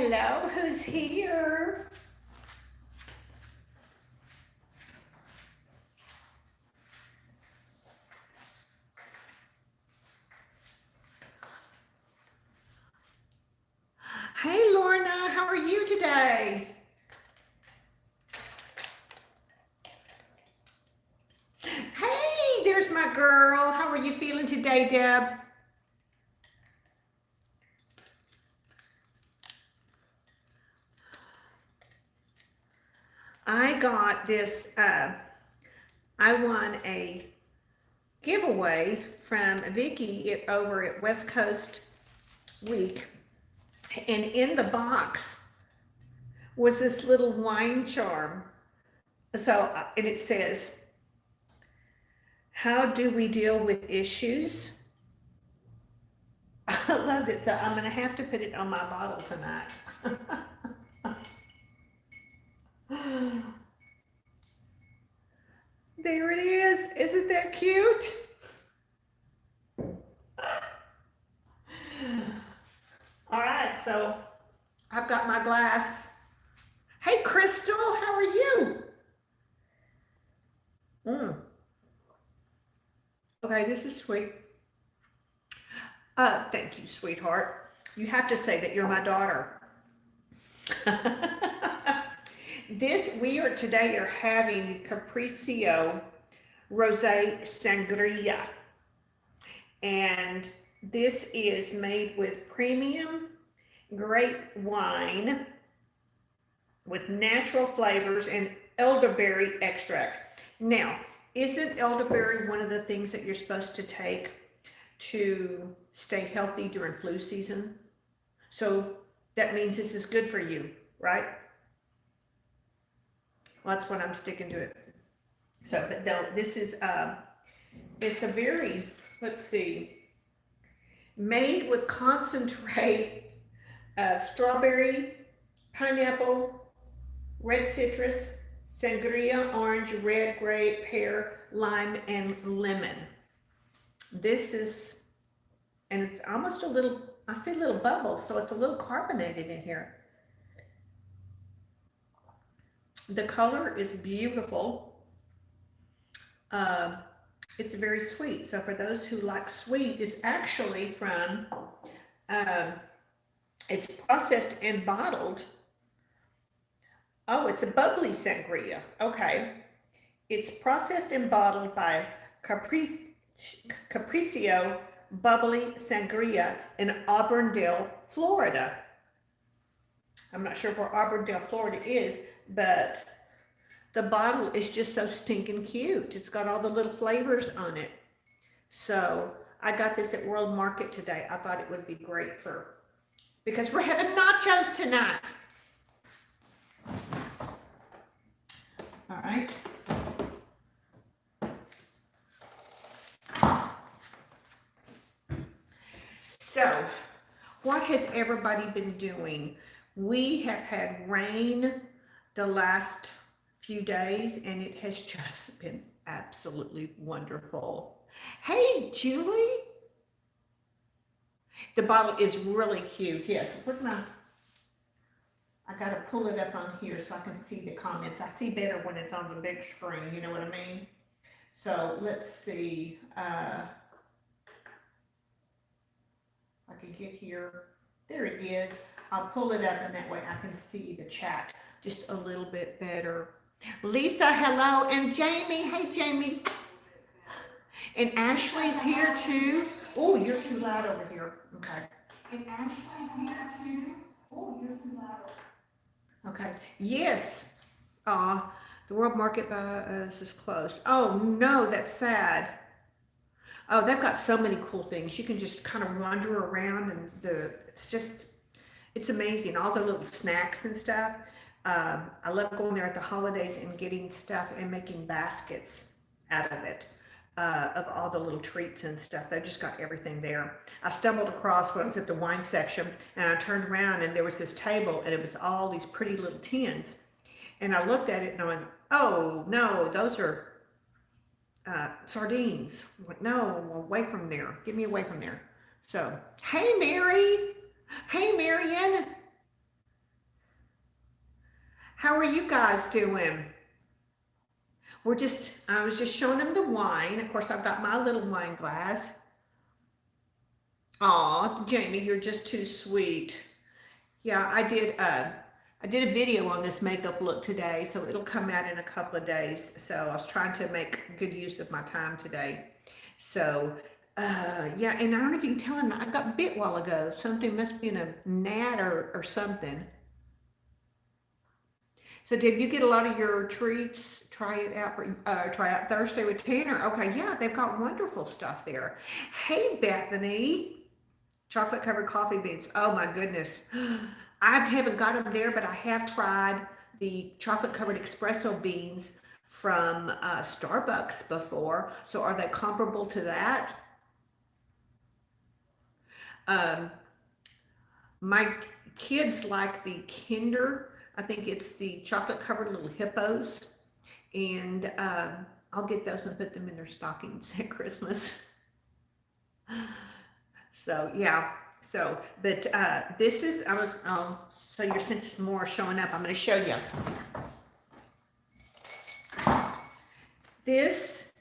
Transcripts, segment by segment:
Hello, who's here? Hey, Lorna, how are you today? Hey, there's my girl. How are you feeling today, Deb? I got this, I won a giveaway from Vicky over at West Coast Week. And in the box was this little wine charm. So, and it says, how do we deal with issues? I loved it. So I'm going to have to put it on my bottle tonight. There it is. Isn't that cute? All right, so I've got my glass. Hey, Crystal, how are you? Okay, this is sweet. Thank you, sweetheart. You have to say that you're my daughter. We are today are having the Capriccio Rosé Sangria. And this is made with premium grape wine with natural flavors and elderberry extract. Now, isn't elderberry one of the things that you're supposed to take to stay healthy during flu season? So that means this is good for you, right? Well, that's what I'm sticking to it. So, but no, this is, it's a very, let's see, made with concentrate, strawberry, pineapple, red citrus, sangria, orange, red, grape, pear, lime, and lemon. This is, and it's almost a little, I see little bubbles, so it's a little carbonated in here. The color is beautiful. It's very sweet. So for those who like sweet, it's actually from, it's processed and bottled. Oh, it's a bubbly sangria. Okay. It's processed and bottled by Capriccio Bubbly Sangria in Auburndale, Florida. I'm not sure where Auburndale, Florida is, but the bottle is just so stinking cute. It's got all the little flavors on it. So I got this at World Market today. I thought it would be great because we're having nachos tonight. All right. So, what has everybody been doing? We have had rain the last few days, and it has just been absolutely wonderful. Hey, Julie. The bottle is really cute. Yes, I got to pull it up on here so I can see the comments. I see better when it's on the big screen, you know what I mean? So let's see. I can get here. There it is. I'll pull it up and that way I can see the chat just a little bit better. Lisa, hello. And Jamie. Hey, Jamie. And Ashley's here too. Oh, you're too loud over here. Okay. And Ashley's here too. Oh, you're too loud. Okay. Yes. The World Market by us is closed. Oh no, that's sad. Oh, they've got so many cool things. You can just kind of wander around, and it's amazing. All the little snacks and stuff. I love going there at the holidays and getting stuff and making baskets out of it, of all the little treats and stuff. They've just got everything there. I stumbled across when I was at the wine section, and I turned around and there was this table, and it was all these pretty little tins. And I looked at it and I went, oh no, those are sardines. I'm like, no, away from there. Get me away from there. So, hey, Mary. Hey, Marion. How are you guys doing? I was just showing them the wine. Of course, I've got my little wine glass. Aw, Jamie, you're just too sweet. Yeah, I did a video on this makeup look today, so it'll come out in a couple of days. So I was trying to make good use of my time today. So, yeah, and I don't know if you can tell him, I got bit a while ago. Something must be in a gnat or something. So did you get a lot of your treats? Try out Thursday with Tanner. Okay, yeah, they've got wonderful stuff there. Hey, Bethany, chocolate covered coffee beans. Oh my goodness. I haven't got them there, but I have tried the chocolate covered espresso beans from Starbucks before. So are they comparable to that? Um, my kids like the Kinder. I think it's the chocolate covered little hippos. And I'll get those and put them in their stockings at Christmas. So yeah. So, but this is, so you're since more showing up, I'm going to show you. This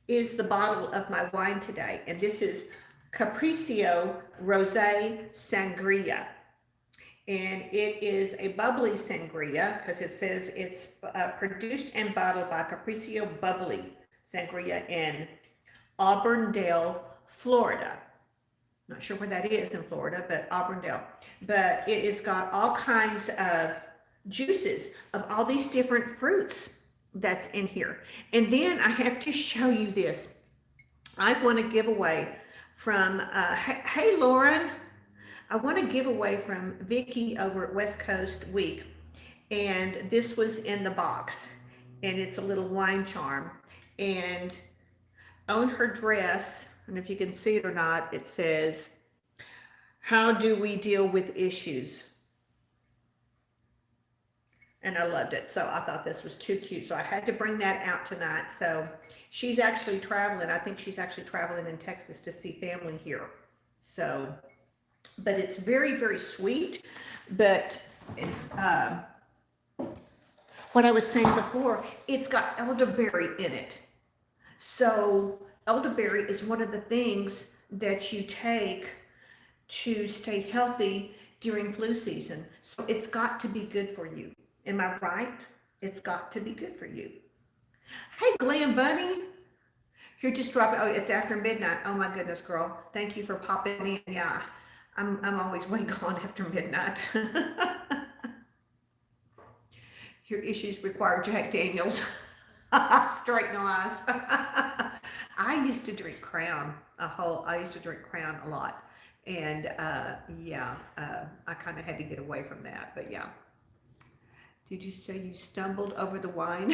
is the bottle of my wine today, and this is Capriccio Rosé Sangria. And it is a bubbly sangria because it says it's produced and bottled by Capriccio Bubbly Sangria in Auburndale, Florida. Not sure where that is in Florida, but Auburndale. But it has got all kinds of juices of all these different fruits that's in here. And then I have to show you this. I want to give away from, hey Lauren, I want to give away from Vicky over at West Coast Week. And this was in the box. And it's a little wine charm. And on her dress, I don't know if you can see it or not, it says, "How do we deal with issues?" And I loved it. So I thought this was too cute. So I had to bring that out tonight. So she's actually traveling. I think she's actually traveling in Texas to see family here. So, but it's very, very sweet. But it's, what I was saying before, it's got elderberry in it. So elderberry is one of the things that you take to stay healthy during flu season. So it's got to be good for you. Am I right? It's got to be good for you. Hey, Glam Bunny. You're just dropping. Oh, it's after midnight. Oh my goodness, girl. Thank you for popping in. Yeah, I'm always way gone after midnight. Your issues require Jack Daniels. Straight no eyes. I used to drink Crown I used to drink Crown a lot. And yeah, I kind of had to get away from that, but yeah. Did you say you stumbled over the wine?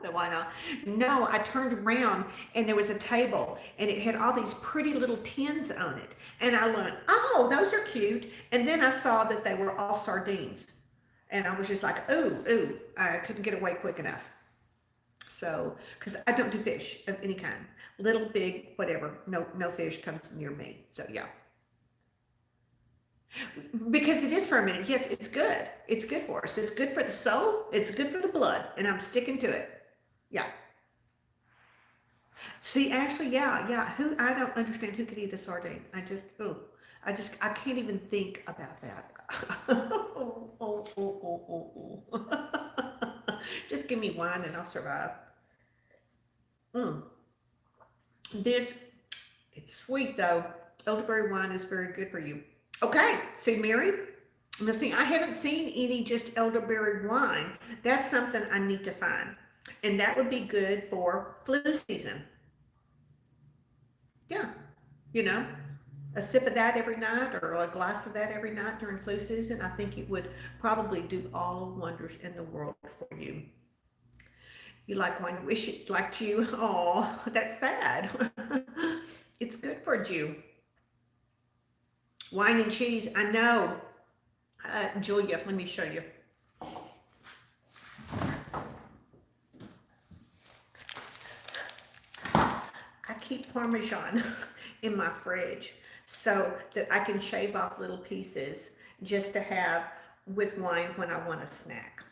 The wine. No, I turned around and there was a table and it had all these pretty little tins on it. And I went, oh, those are cute. And then I saw that they were all sardines. And I was just like, ooh, I couldn't get away quick enough. So, because I don't do fish of any kind. Little, big, whatever. No fish comes near me. So, yeah. Because it is fermented. Yes, it's good. It's good for us. It's good for the soul. It's good for the blood. And I'm sticking to it. Yeah. See, actually, yeah. I don't understand who could eat a sardine. I can't even think about that. Just give me wine and I'll survive. It's sweet though. Elderberry wine is very good for you. Okay, see, Mary? Now, see, I haven't seen any just elderberry wine. That's something I need to find. And that would be good for flu season. Yeah, a sip of that every night or a glass of that every night during flu season, I think it would probably do all wonders in the world for you. You like wine? Wish it liked you. Oh, that's sad. It's good for you. Wine and cheese, I know. Julia, let me show you. I keep Parmesan in my fridge so that I can shave off little pieces just to have with wine when I want a snack.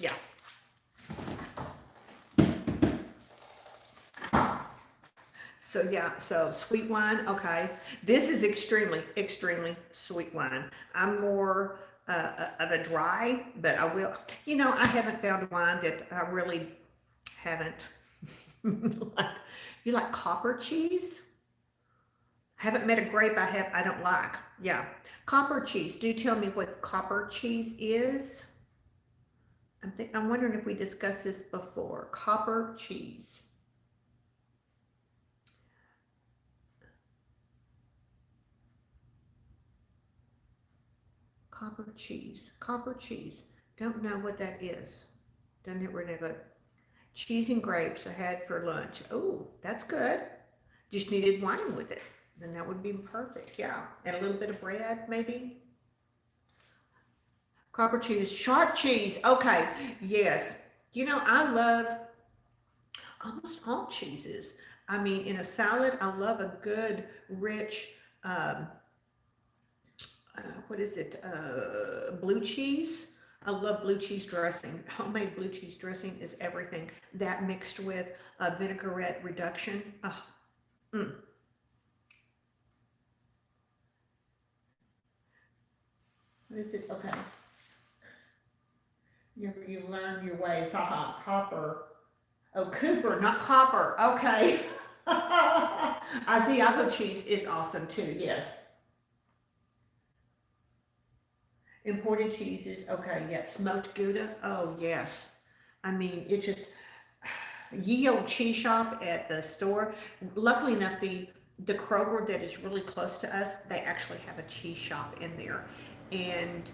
Yeah. So yeah, so sweet wine, okay. This is extremely, extremely sweet wine. I'm more of a dry, but I will, I haven't found a wine that I really haven't. like, you like copper cheese? Haven't met a grape I don't like. Yeah. Copper cheese. Do tell me what copper cheese is. I'm wondering if we discussed this before. Copper cheese. Copper cheese. Copper cheese. Don't know what that is. Don't know where they go. Cheese and grapes I had for lunch. Oh, that's good. Just needed wine with it. Then that would be perfect. Yeah. And a little bit of bread, maybe. Copper cheese. Sharp cheese. Okay. Yes. I love almost all cheeses. I mean, in a salad, I love a good, rich, what is it? Blue cheese. I love blue cheese dressing. Homemade blue cheese dressing is everything. That mixed with vinaigrette reduction. Oh, mm. What is it? Okay. You learn your ways. Haha. Copper. Oh, Cooper, not copper. Okay. Asiago cheese is awesome too. Yes. Imported cheeses. Okay. Yes. Smoked Gouda. Oh, yes. I mean, it just ye old cheese shop at the store. Luckily enough, the Kroger that is really close to us, they actually have a cheese shop in there, and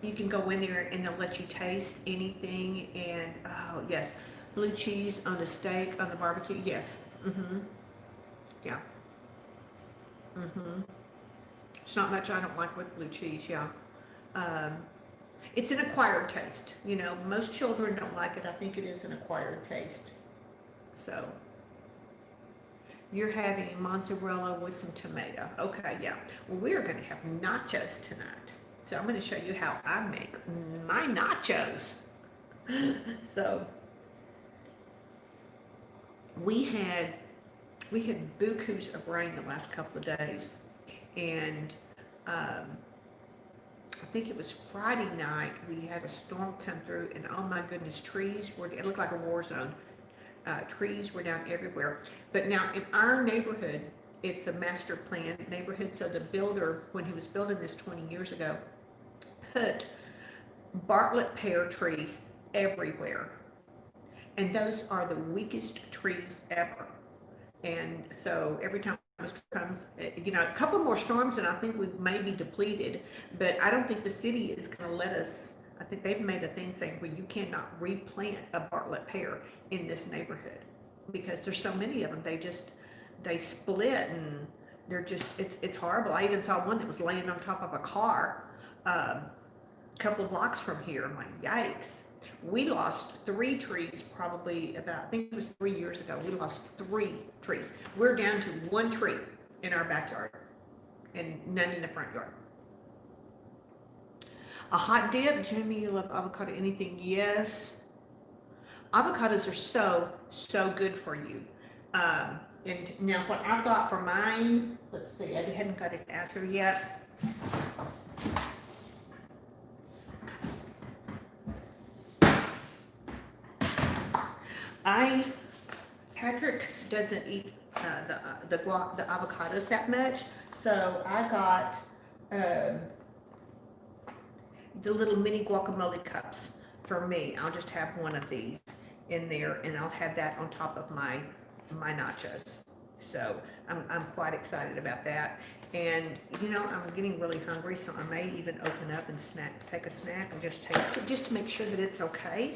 you can go in there and they'll let you taste anything. And oh yes, blue cheese on the steak on the barbecue. Yes. Yeah. It's not much I don't like with blue cheese. Yeah. Um, it's an acquired taste. Most children don't like it. I think it is an acquired taste. So you're having mozzarella with some tomato. Okay, yeah. Well, we're going to have nachos tonight. So I'm going to show you how I make my nachos. So we had bukus of rain the last couple of days, and I think it was Friday night we had a storm come through, and oh my goodness, it looked like a war zone. Trees were down everywhere. But now in our neighborhood, it's a master plan neighborhood, so the builder, when he was building this 20 years ago, put Bartlett pear trees everywhere. And those are the weakest trees ever. And so every time comes, a couple more storms and I think we may be depleted, but I don't think the city is going to let us. I think they've made a thing saying, well, you cannot replant a Bartlett pear in this neighborhood because there's so many of them. They split and they're just, it's horrible. I even saw one that was laying on top of a car a couple of blocks from here. I'm like, yikes. We lost 3 trees probably about, I think it was 3 years ago. We lost 3 trees. We're down to 1 tree in our backyard and none in the front yard. A hot dip, Jamie, you love avocado, anything? Yes. Avocados are so good for you. And now what I've got for mine, let's see, I hadn't got it out here yet. Patrick doesn't eat the avocados that much, so I got the little mini guacamole cups for me. I'll just have one of these in there, and I'll have that on top of my nachos. So I'm quite excited about that. And I'm getting really hungry, so I may even open up and take a snack and just taste it, just to make sure that it's okay.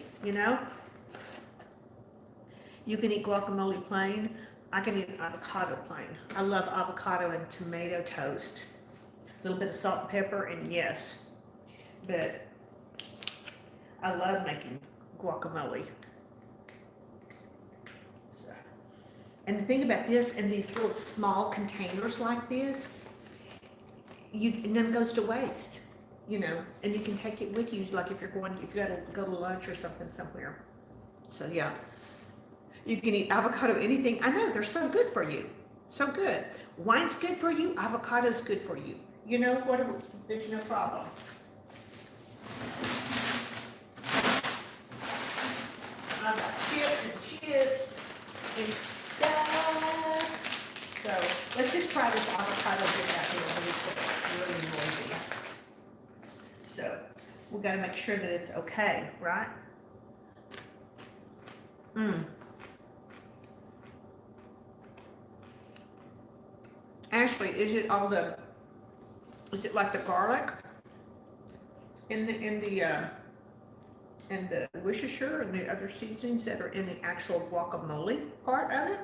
You can eat guacamole plain. I can eat avocado plain. I love avocado and tomato toast. A little bit of salt and pepper, and yes. But I love making guacamole. So. And the thing about this, in these little small containers like this, none goes to waste, you know, and you can take it with you, like if you gotta go to lunch or something somewhere. So yeah, you can eat avocado, anything. I know, they're so good for you, so good. Wine's good for you, avocado's good for you. You know, whatever, there's no problem. I've got chips and stuff. So let's just try this avocado get out here really quick. It's really noisy. So we got to make sure that it's okay, right? Ashley, is it like the garlic in the Worcestershire and the other seasonings that are in the actual guacamole part of it?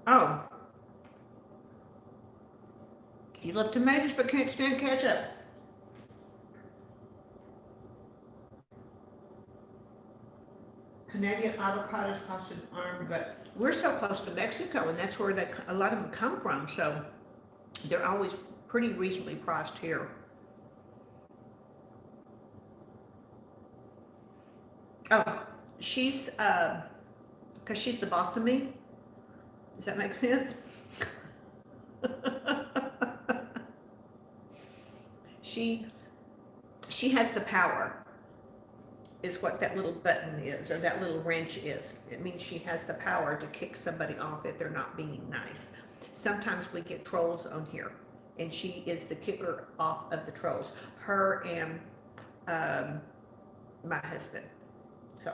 Oh, you love tomatoes but can't stand ketchup. Canadian avocados cost an arm, but we're so close to Mexico, and that's where a lot of them come from, so they're always pretty reasonably priced here. Oh, she's, because she's the boss of me. Does that make sense? She has the power, is what that little button is, or that little wrench is. It means she has the power to kick somebody off if they're not being nice. Sometimes we get trolls on here, and she is the kicker off of the trolls. Her and my husband. So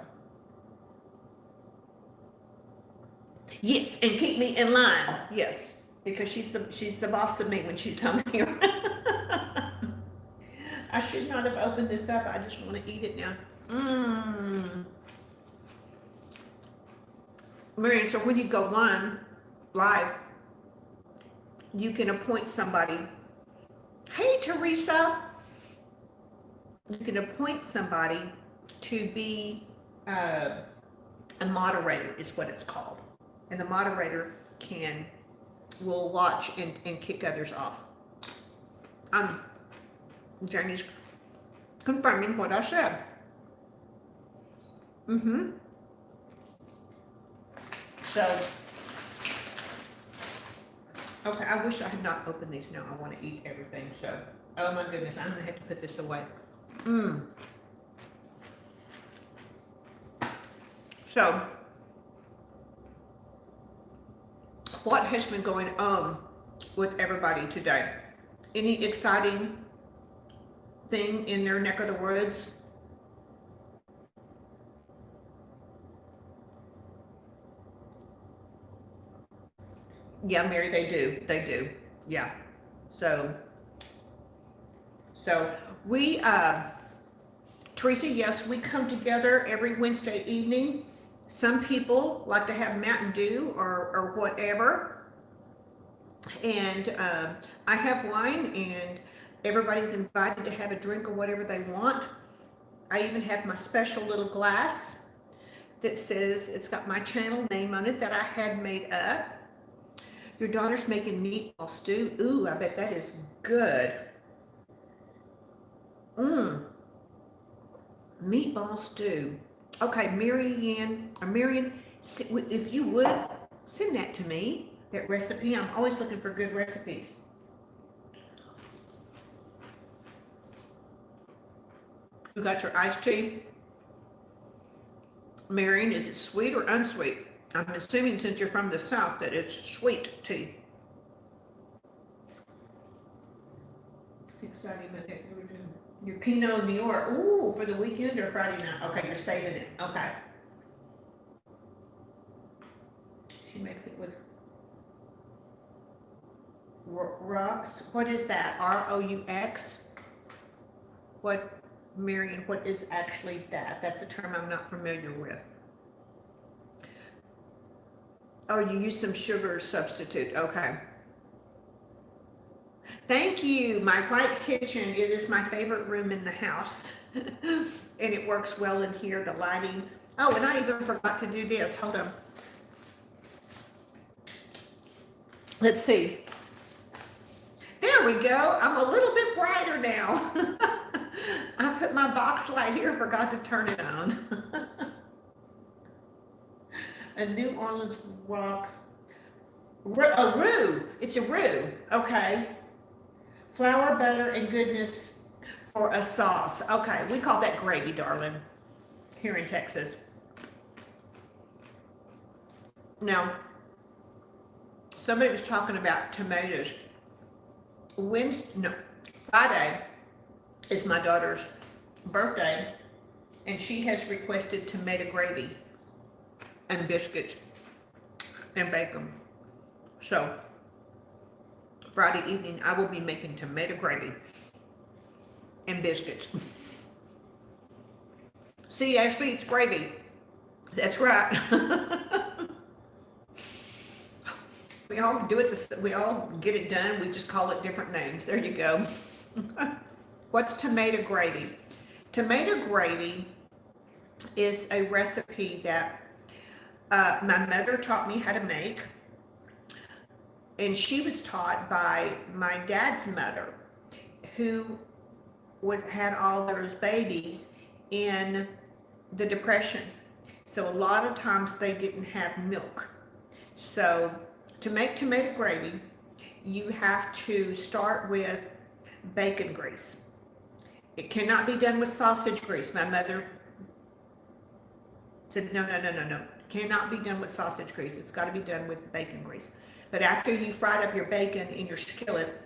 yes, and keep me in line. Yes, because she's the boss of me when she's home here. I should not have opened this up. I just want to eat it now. Marion, so when you go live, you can appoint somebody. Hey, Teresa. You can appoint somebody to be a moderator, is what it's called. And the moderator will watch and kick others off. Jamie's confirming what I said. So, okay, I wish I had not opened these now. I want to eat everything. So, oh my goodness, I'm going to have to put this away. So, what has been going on with everybody today? Any exciting thing in their neck of the woods? Yeah, Mary, they do. Yeah. So we, Teresa, yes, we come together every Wednesday evening. Some people like to have Mountain Dew or whatever. And I have wine, and everybody's invited to have a drink or whatever they want. I even have my special little glass that says, it's got my channel name on it that I had made up. Your daughter's making meatball stew. Ooh, I bet that is good. Meatball stew. Okay, Marion, if you would, send that to me, that recipe. I'm always looking for good recipes. You got your iced tea? Marion, is it sweet or unsweet? I'm assuming since you're from the South that it's sweet tea. Exciting Monday. Your Pinot Noir. Ooh, for the weekend or Friday night? Okay, you're saving it. Okay. She makes it with rocks. What is that? R-O-U-X? What, Marion, what is actually that? That's a term I'm not familiar with. Oh, you use some sugar substitute. Okay. Thank you. My white kitchen. It is my favorite room in the house. And it works well in here, the lighting. Oh, and I even forgot to do this. Hold on. Let's see. There we go. I'm a little bit brighter now. I put my box light here, forgot to turn it on. A New Orleans box. A roux. It's a roux. Okay. Flour, butter, and goodness for a sauce. Okay, we call that gravy, darling, here in Texas. Now, somebody was talking about tomatoes. Friday is my daughter's birthday, and she has requested tomato gravy and biscuits and bacon. So, Friday evening, I will be making tomato gravy and biscuits. See, Ashley, it's gravy. That's right. We all do it, we all get it done, we just call it different names. There you go. What's tomato gravy? Tomato gravy is a recipe that my mother taught me how to make, and she was taught by my dad's mother, who had all those babies in the Depression. So a lot of times they didn't have milk. So to make tomato gravy, you have to start with bacon grease. It cannot be done with sausage grease. My mother said, no. Cannot be done with sausage grease. It's got to be done with bacon grease. But after you fried up your bacon in your skillet,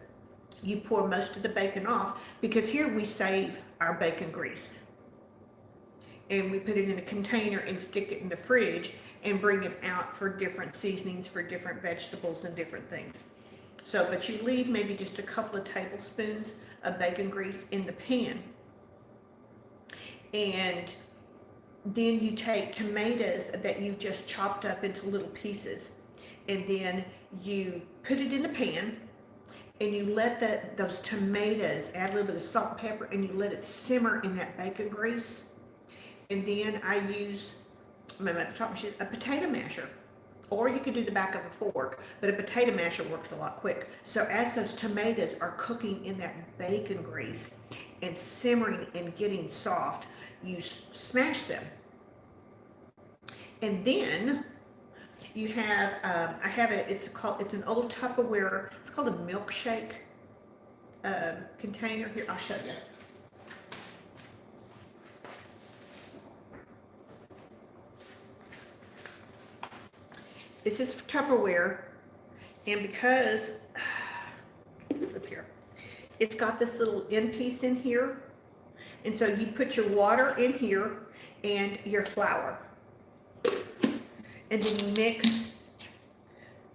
you pour most of the bacon off, because here we save our bacon grease. And we put it in a container and stick it in the fridge and bring it out for different seasonings for different vegetables and different things. So, but you leave maybe just a couple of tablespoons of bacon grease in the pan. And then you take tomatoes that you've just chopped up into little pieces, and then you put it in the pan, and you let those tomatoes, add a little bit of salt and pepper, and you let it simmer in that bacon grease. And then I use, my mother taught me, a potato masher, or you could do the back of a fork, but a potato masher works a lot quick. So as those tomatoes are cooking in that bacon grease and simmering and getting soft, you smash them. And then you have, I have it, it's an old Tupperware, it's called a milkshake container. Here, I'll show you. This is Tupperware, and because, flip here, it's got this little end piece in here, and so you put your water in here and your flour, and then you mix.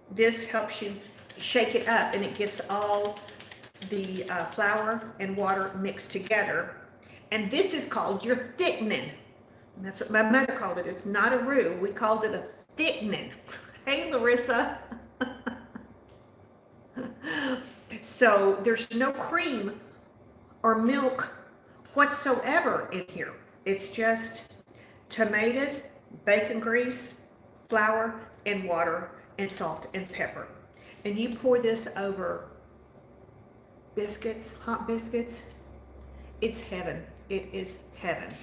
This helps you shake it up, and it gets all the flour and water mixed together, and this is called your thickening. And that's what my mother called it. It's not a roux, we called it a thickening. Hey, Larissa. So there's no cream or milk whatsoever in here. It's just tomatoes, bacon grease, flour, and water, and salt and pepper. And you pour this over biscuits, hot biscuits. It's heaven. It is heaven.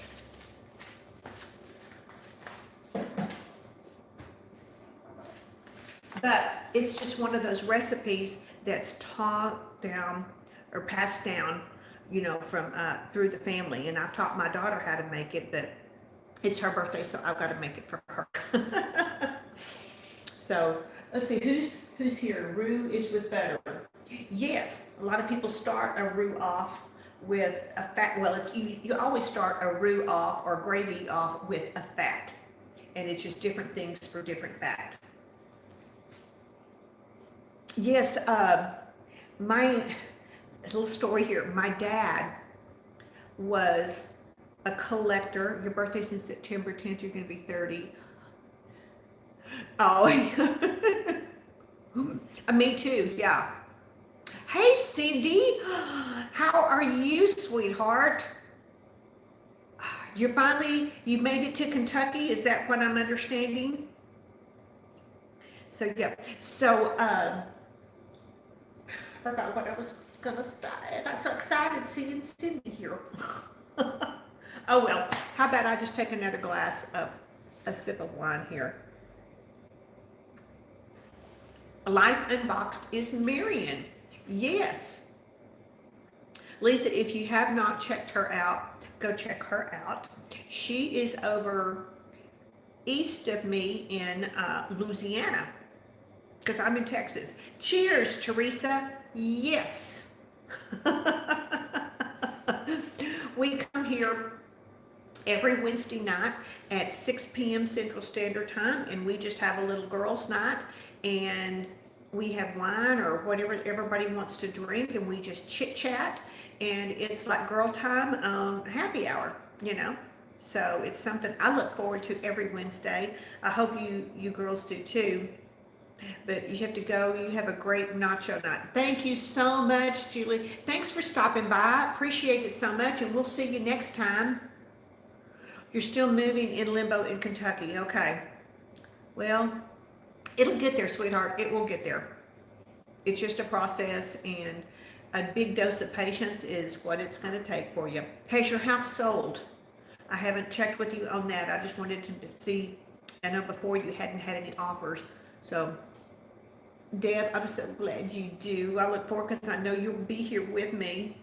But it's just one of those recipes that's taught down or passed down, you know, from through the family. And I've taught my daughter how to make it, but it's her birthday, so I've got to make it for her. So let's see, who's here? Roux is with butter. Yes, a lot of people start a roux off with a fat. Well, it's you always start a roux off or gravy off with a fat, and it's just different things for different fat. Yes, my little story here. My dad was a collector. Your birthday's in September 10th. You're going to be 30. Oh, me too. Yeah. Hey, Cindy, how are you, sweetheart? You made it to Kentucky. Is that what I'm understanding? So yeah. So forgot what I was gonna say. I got so excited seeing Cindy here. Oh well, how about I just take another glass of a sip of wine here. Life Unboxed is Marion. Yes. Lisa, if you have not checked her out, go check her out. She is over east of me in Louisiana, because I'm in Texas. Cheers, Teresa. Yes. We come here every Wednesday night at 6 p.m. Central Standard Time, and we just have a little girls' night, and we have wine or whatever everybody wants to drink, and we just chit chat, and it's like girl time, happy hour, you know. So it's something I look forward to every Wednesday. I hope you girls do too. But you have to go. You have a great nacho night. Thank you so much, Julie. Thanks for stopping by. Appreciate it so much, and we'll see you next time. You're still moving in limbo in Kentucky. Okay. Well, it'll get there, sweetheart. It will get there. It's just a process, and a big dose of patience is what it's going to take for you. Has your house sold? I haven't checked with you on that. I just wanted to see. I know before you hadn't had any offers. So, Deb, I'm so glad you do. I look forward, because I know you'll be here with me.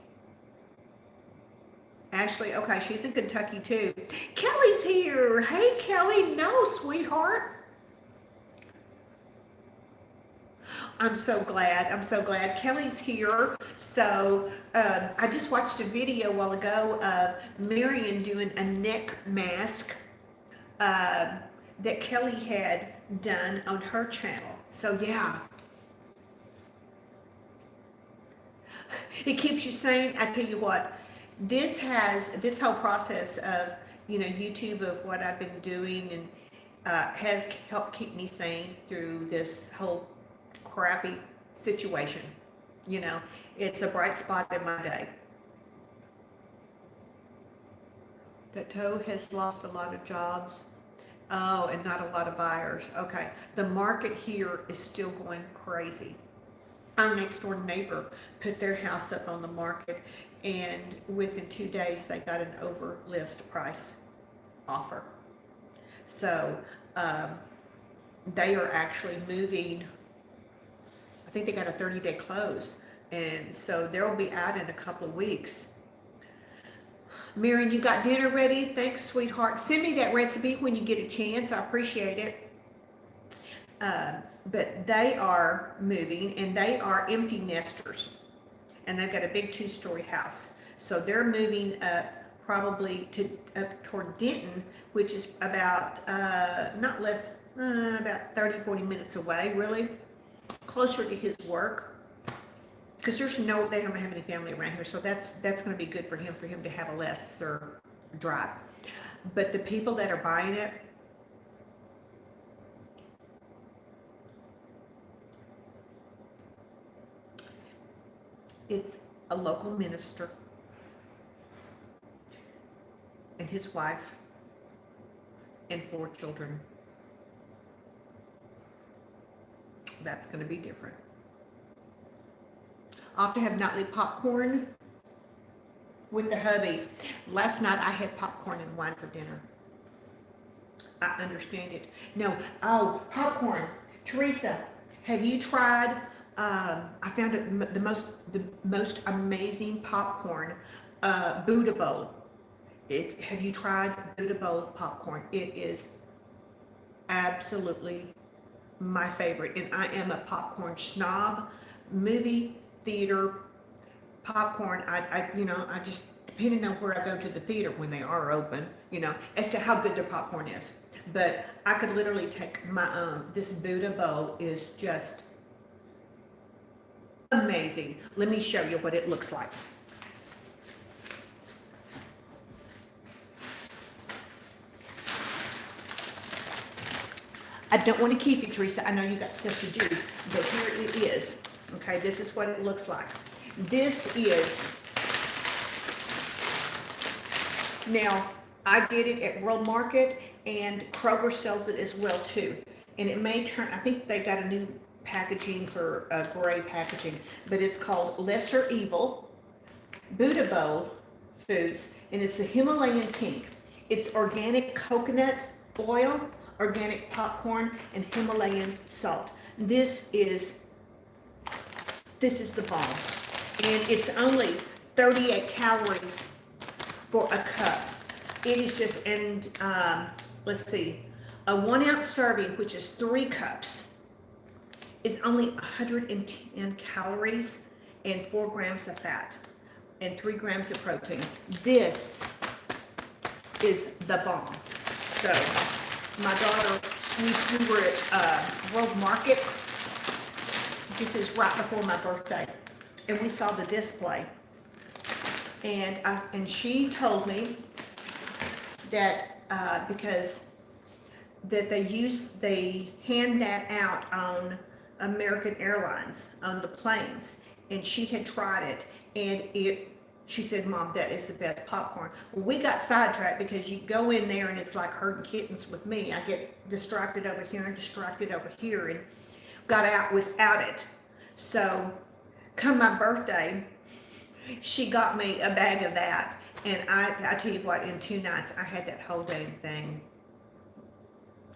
Ashley, okay, she's in Kentucky too. Kelly's here. Hey, Kelly. No, sweetheart. I'm so glad. I'm so glad Kelly's here. So I just watched a video a while ago of Marion doing a neck mask that Kelly had done on her channel. So yeah. It keeps you sane. I tell you what, this whole process of, YouTube, of what I've been doing, and has helped keep me sane through this whole crappy situation. It's a bright spot in my day. That toe has lost a lot of jobs. Oh, and not a lot of buyers. Okay. The market here is still going crazy. Our next door neighbor put their house up on the market, and within 2 days they got an over list price offer. So they are actually moving. I think they got a 30-day close, and so they'll be out in a couple of weeks. Marion, you got dinner ready? Thanks, sweetheart. Send me that recipe when you get a chance. I appreciate it. But they are moving, and they are empty nesters, and they've got a big 2-story house. So they're moving up probably up toward Denton, which is about about 30-40 minutes away, really closer to his work, because they don't have any family around here. So that's going to be good for him to have a lesser drive. But the people that are buying it, it's a local minister and his wife and 4 children. That's going to be different. I'll have to have nightly popcorn with the hubby. Last night I had popcorn and wine for dinner. I understand it. No, popcorn. Teresa, have you tried? I found it the most amazing popcorn, Buddha Bowl. Have you tried Buddha Bowl popcorn? It is absolutely my favorite, and I am a popcorn snob. Movie theater popcorn, I just, depending on where I go to the theater when they are open, as to how good their popcorn is. But I could literally take my own. This Buddha Bowl is just amazing. Let me show you what it looks like. I don't want to keep you, Teresa. I know you got stuff to do, but here it is. Okay, this is what it looks like. This is, now I get it at World Market, and Kroger sells it as well too. And it may turn, I think they got a new packaging for gray packaging, but it's called Lesser Evil Buddha Bowl Foods, and it's a Himalayan pink. It's organic coconut oil, organic popcorn, and Himalayan salt. This is the bomb, and it's only 38 calories for a cup. It is just, and let's see, a 1 ounce serving, which is 3 cups, is only 110 calories and 4 grams of fat and 3 grams of protein. This is the bomb. So my daughter, we were at World Market. This is right before my birthday, and we saw the display, and she told me that because that they hand that out on American Airlines on the planes, and she had tried it, and she said, Mom, that is the best popcorn. Well, we got sidetracked because you go in there and it's like herding kittens with me. I get distracted over here and distracted over here, and got out without it. So come my birthday, she got me a bag of that, and I tell you what, in 2 nights I had that whole dang thing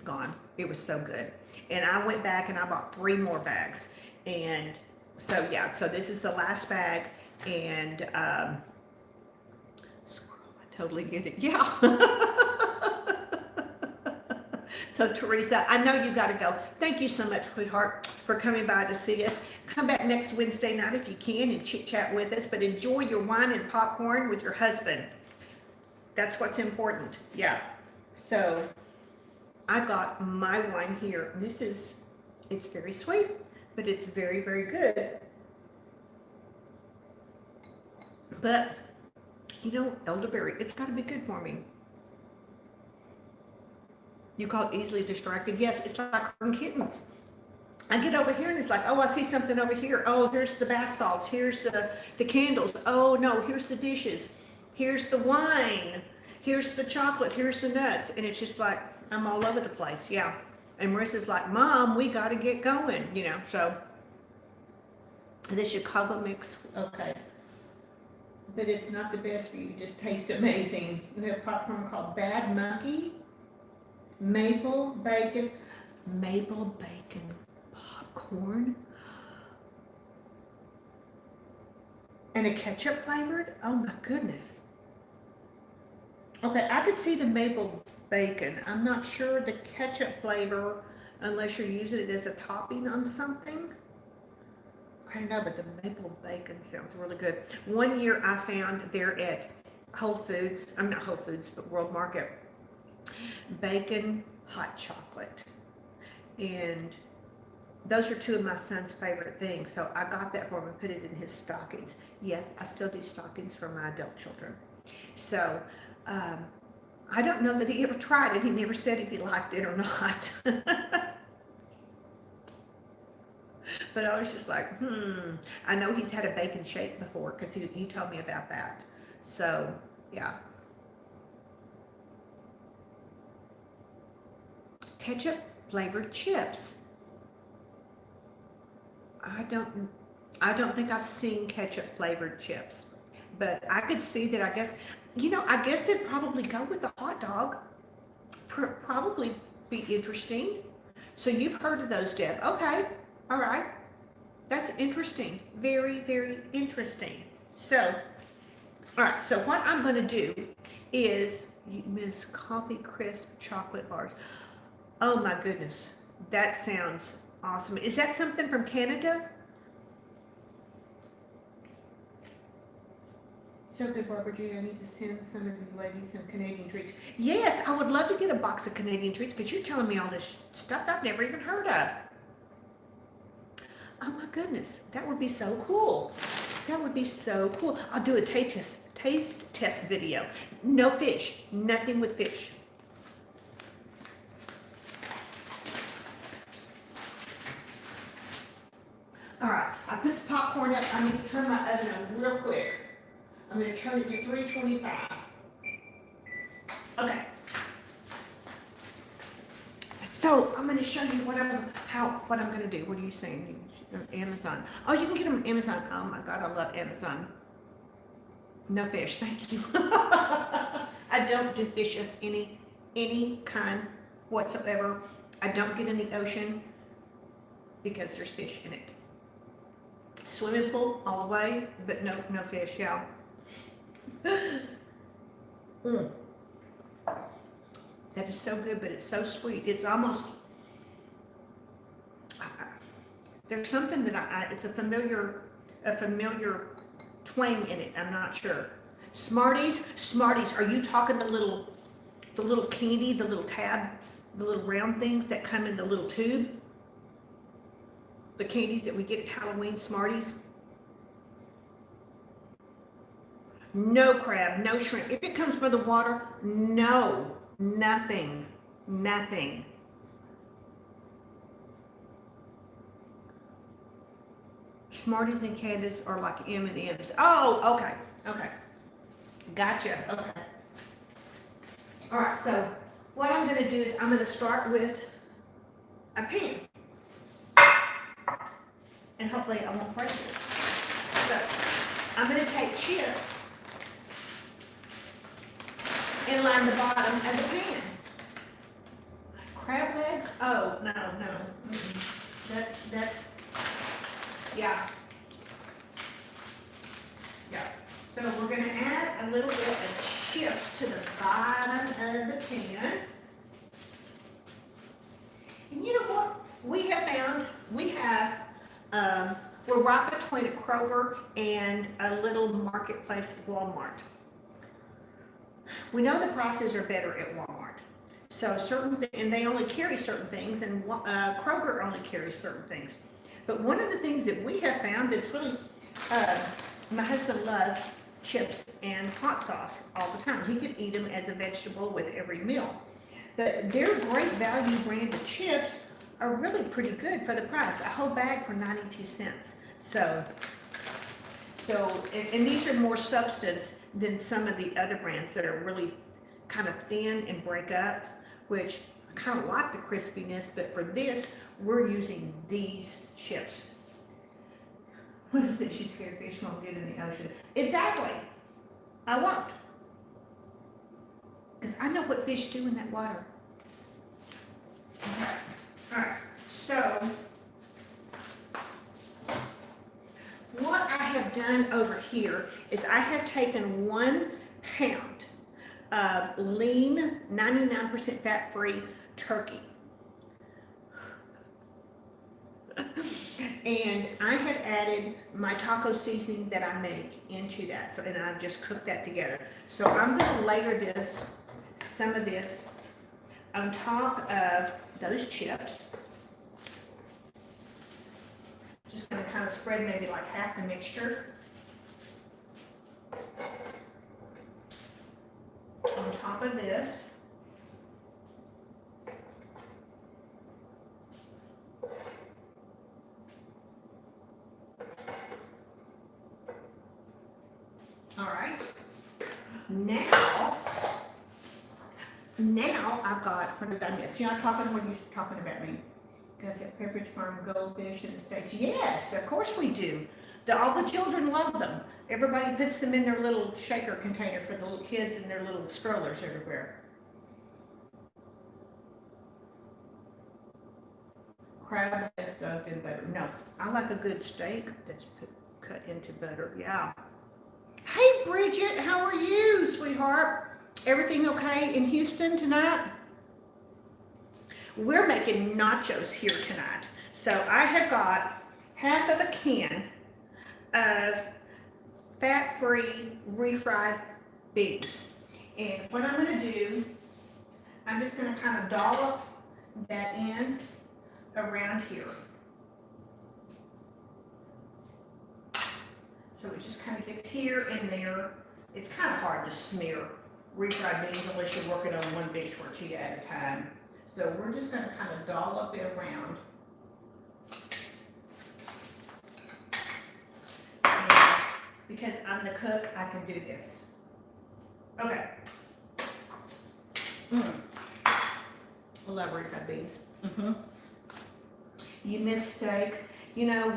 gone. It was so good. And I went back and I bought 3 more bags. And so yeah, so this is the last bag, and squirrel, I totally get it. Yeah. So Teresa, I know you got to go. Thank you so much, sweetheart, for coming by to see us. Come back next Wednesday night if you can and chit chat with us, but enjoy your wine and popcorn with your husband. That's what's important. Yeah. So I've got my wine here. It's very sweet, but it's very, very good. But, you know, elderberry, it's got to be good for me. You call it easily distracted. Yes, it's like herding kittens. I get over here and it's like, oh, I see something over here. Oh, here's the bath salts. Here's the candles. Oh, no, here's the dishes. Here's the wine. Here's the chocolate. Here's the nuts. And it's just like, I'm all over the place. Yeah. And Marissa's like, Mom, we got to get going, you know. So the Chicago mix, okay. But it's not the best for you. It just tastes amazing. We have popcorn called Bad Monkey. Maple bacon popcorn, and a ketchup flavored. Oh my goodness. Okay, I could see the maple bacon. I'm not sure the ketchup flavor unless you're using it as a topping on something. I don't know, but the maple bacon sounds really good. One year I found there at Whole Foods, I'm not Whole Foods, but World Market, bacon hot chocolate, and those are 2 of my son's favorite things, so I got that for him and put it in his stockings. Yes, I still do stockings for my adult children. So I don't know that he ever tried it. He never said if he liked it or not. But I was just like, I know he's had a bacon shake before because he told me about that. So yeah. Ketchup flavored chips. I don't think I've seen ketchup flavored chips, but I could see that. I guess, you know, I guess they'd probably go with the hot dog. Probably be interesting. So you've heard of those, Deb? Okay, all right, that's interesting. Very, very interesting. So, all right. So what I'm going to do is, you miss coffee crisp chocolate bars. Oh my goodness, that sounds awesome. Is that something from Canada? So good, Barbara G. I need to send some of you ladies some Canadian treats. Yes, I would love to get a box of Canadian treats because you're telling me all this stuff I've never even heard of. Oh my goodness, that would be so cool. That would be so cool. I'll do a taste test video. No fish, nothing with fish. All right, I put the popcorn up. I need to turn my oven on real quick. I'm going to turn it to 325. Okay. So I'm going to show you what I'm gonna do, what are you saying? Amazon. Oh, you can get them on Amazon. Oh my God, I love Amazon. No fish, thank you. I don't do fish of any kind whatsoever. I don't get in the ocean because there's fish in it. Swimming pool all the way, but no fish, yeah. Mm. That is so good, but it's so sweet. It's almost, there's something that it's a familiar twang in it. I'm not sure. Smarties. Are you talking the little candy, the little tabs, the little round things that come in the little tube? The candies that we get at Halloween, Smarties? No crab, no shrimp. If it comes from the water, no, nothing. Smarties and candies are like M&Ms. Oh, okay. Gotcha, okay. All right, so what I'm gonna do is I'm gonna start with a pan. And hopefully I won't break it. So I'm gonna take chips and line the bottom of the pan. Crab legs? Oh, no. That's, yeah. So we're gonna add a little bit of chips to the bottom of the pan. And you know what? We're right between a Kroger and a little marketplace at Walmart. We know the prices are better at Walmart. So and they only carry certain things, and Kroger only carries certain things. But one of the things that we have found that's really, my husband loves chips and hot sauce all the time. He could eat them as a vegetable with every meal. But their Great Value brand of chips are really pretty good for the price. A whole bag for 92 cents. So, and these are more substance than some of the other brands that are really kind of thin and break up, which I kind of like the crispiness, but for this, we're using these chips. What is it? She's scared fish won't get in the ocean. Exactly. I won't. Because I know what fish do in that water. Okay. All right. So, what I have done over here is I have taken 1 pound of lean, 99% fat-free turkey. And I have added my taco seasoning that I make into that. So, and I've just cooked that together. So I'm going to layer some of this on top of those chips. Just going to kind of spread maybe like half the mixture on top of this. All right. Now I've got, what did I miss? You're not talking when you're talking about me. You guys got Pepperidge Farm goldfish in the States? Yes, of course we do. All the children love them. Everybody puts them in their little shaker container for the little kids and their little strollers everywhere. Crab legs stuffed in butter. No, I like a good steak that's cut into butter. Yeah. Hey Bridget, how are you, sweetheart? Everything okay in Houston tonight? We're making nachos here tonight. So I have got half of a can of fat-free refried beans. And what I'm going to do, I'm just going to kind of dollop that in around here. So it just kind of gets here and there. It's kind of hard to smear refried beans unless you're working on one big tortilla at a time. So we're just going to kind of dollop it around. And because I'm the cook, I can do this. Okay. I love refried beans. You miss steak. You know,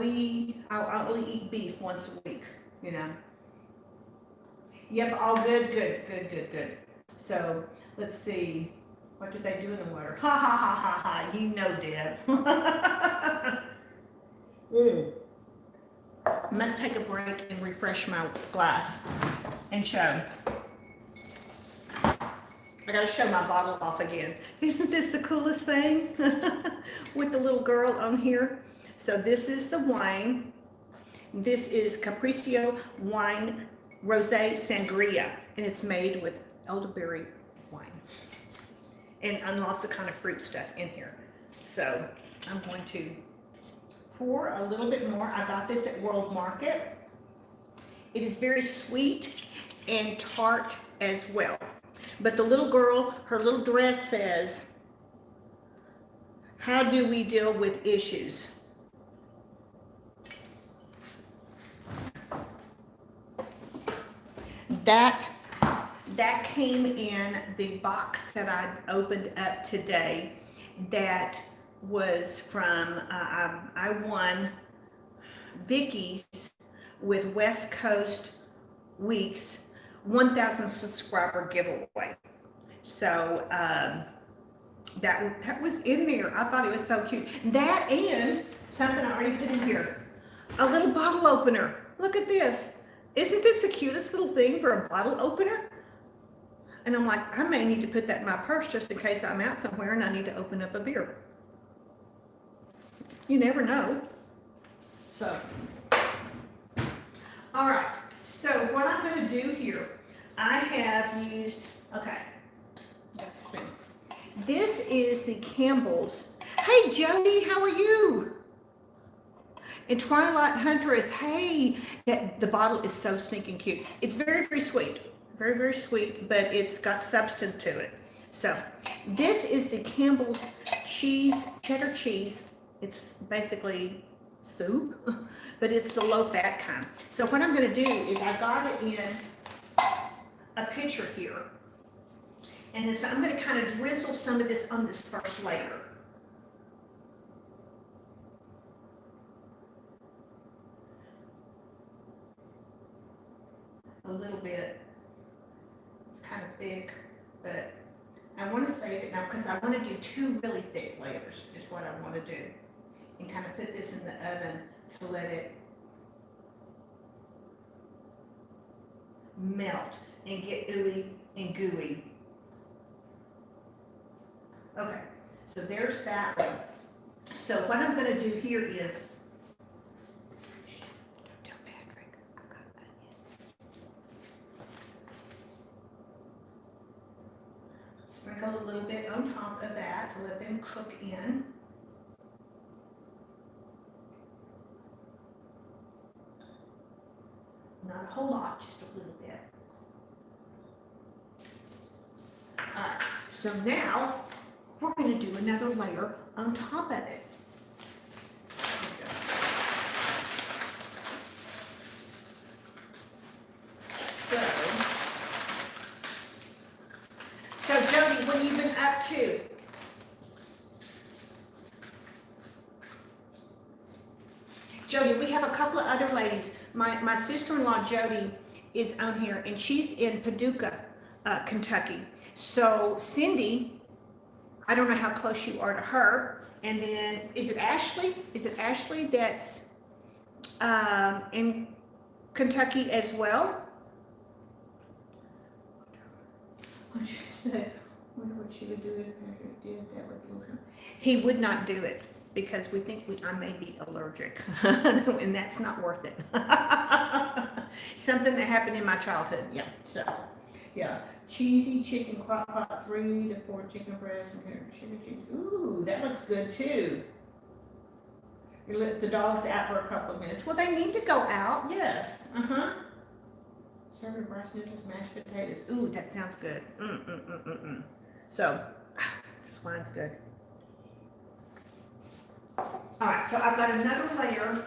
I'll only eat beef once a week, you know. Yep, all good, good, good, good, good. So, let's see. What did they do in the water? Ha ha ha ha ha. You know, Deb. Must take a break and refresh my glass and show. I gotta show my bottle off again. Isn't this the coolest thing? With the little girl on here. So this is the wine. This is Capriccio Wine Rosé Sangria. And it's made with elderberry wine. And lots of kind of fruit stuff in here. So I'm going to pour a little bit more. I got this at World Market. It is very sweet and tart as well. But the little girl, her little dress says, how do we deal with issues? That came in the box that I opened up today. That was from, I won Vicky's with West Coast Weeks 1,000 subscriber giveaway. So that was in there. I thought it was so cute. That and something I already put in here, a little bottle opener. Look at this. Isn't this the cutest little thing for a bottle opener? And I'm like, I may need to put that in my purse just in case I'm out somewhere and I need to open up a beer. You never know. So, all right. So what I'm going to do here, I have used, okay, let's spin. This is the Campbell's. Hey, Jody, how are you? And Twilight Huntress, hey, the bottle is so stinking cute. It's very, very sweet. Very, very sweet, but it's got substance to it. So this is the Campbell's cheese, cheddar cheese. It's basically soup, but it's the low-fat kind. So what I'm going to do is I got it in a pitcher here. And then so I'm going to kind of drizzle some of this on this first layer. A little bit. It's kind of thick, but I want to save it now because I want to do 2 really thick layers is what I want to do. And kind of put this in the oven to let it melt and get ooey and gooey. Okay, so there's that one. So what I'm going to do here is, don't tell Patrick, I've got onions. Sprinkle a little bit on top of that to let them cook in. Not a whole lot, just a little bit. Alright, so now we're going to do another layer on top of it. So Jody, what have you been up to? Jody, we have a couple of other ladies. My sister-in-law, Jody, is on here, and she's in Paducah, Kentucky. So Cindy, I don't know how close you are to her. And then, is it Ashley? Is it Ashley that's in Kentucky as well? What did she say? I wonder what she would do if Patrick did that with him. He would not do it because we think I may be allergic, and that's not worth it. Something that happened in my childhood, yeah. So, yeah, cheesy chicken crock pot, 3 to 4 chicken breasts and chicken cheese. Ooh, that looks good too. You let the dogs out for a couple of minutes. Well, they need to go out. Yes. Serve with rice noodles, mashed potatoes. Ooh, that sounds good. So, this wine's good. All right, so I've got another layer.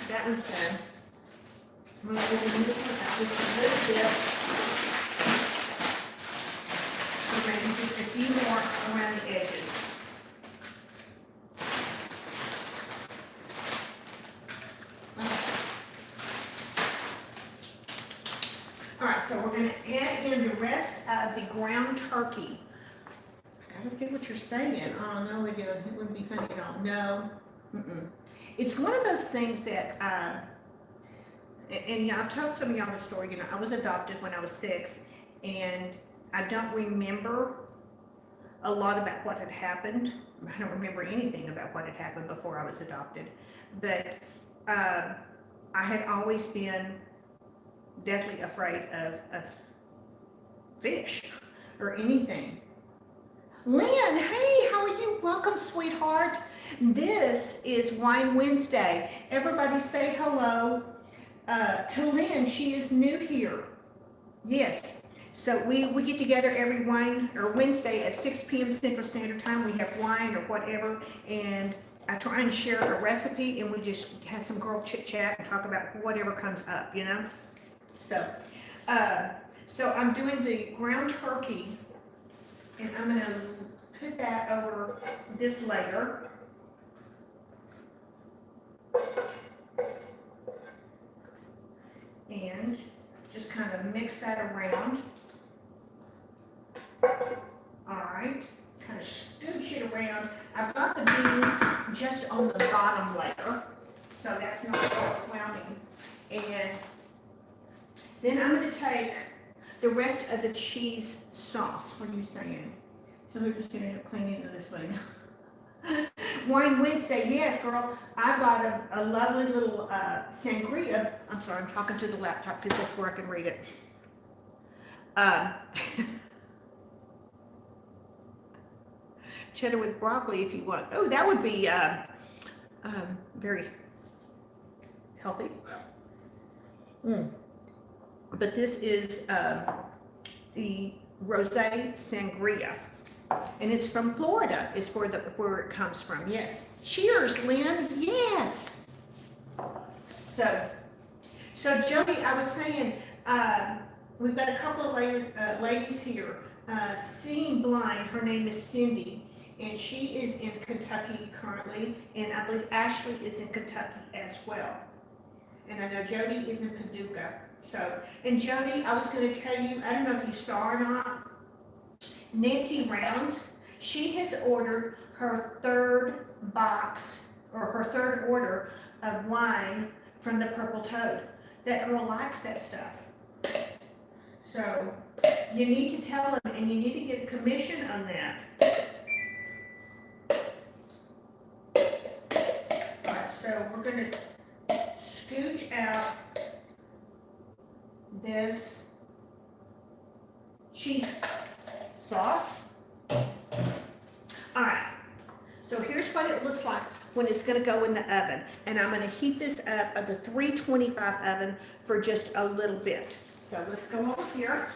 That one's done. I'm going to open this one up just a little bit. So maybe just a few more around the edges. we're going to add in the rest of the ground turkey. I gotta see what you're saying. Oh, no, it wouldn't be funny at all. No. Mm-mm. It's one of those things that, and I've told some of y'all the story, I was adopted when I was 6, and I don't remember a lot about what had happened. I don't remember anything about what had happened before I was adopted, but I had always been deathly afraid of fish or anything. Lynn, hey, how are you? Welcome, sweetheart. This is Wine Wednesday. Everybody say hello to Lynn. She is new here. Yes. So we get together every Wednesday at 6 p.m. Central Standard Time. We have wine or whatever, and I try and share a recipe, and we just have some girl chit chat and talk about whatever comes up, So, so I'm doing the ground turkey, and I'm going to put that over this layer. And just kind of mix that around. Alright, kind of scooch it around. I've got the beans just on the bottom layer, so that's not overwhelming. And then I'm going to take the rest of the cheese sauce. What are you saying? So we're just going to clean into this thing. Wine Wednesday, yes, girl. I've got a lovely little sangria. I'm sorry, I'm talking to the laptop because that's where I can read it. Cheddar with broccoli if you want. Oh, that would be very healthy. But this is the rosé sangria, and it's from Florida. Is where it comes from. Yes. Cheers, Lynn. Yes. So Jody, I was saying we've got a couple of ladies here. Seeing Blind. Her name is Cindy, and she is in Kentucky currently, and I believe Ashley is in Kentucky as well. And I know Jody is in Paducah. So, and Jody, I was going to tell you, I don't know if you saw or not, Nancy Rounds, she has ordered her third box, or her third order of wine from the Purple Toad. That girl likes that stuff. So, you need to tell them, and you need to get a commission on that. Alright, so we're going to scooch out this cheese sauce. Alright, so here's what it looks like when it's going to go in the oven. And I'm going to heat this up at the 325 oven for just a little bit. So let's go over here.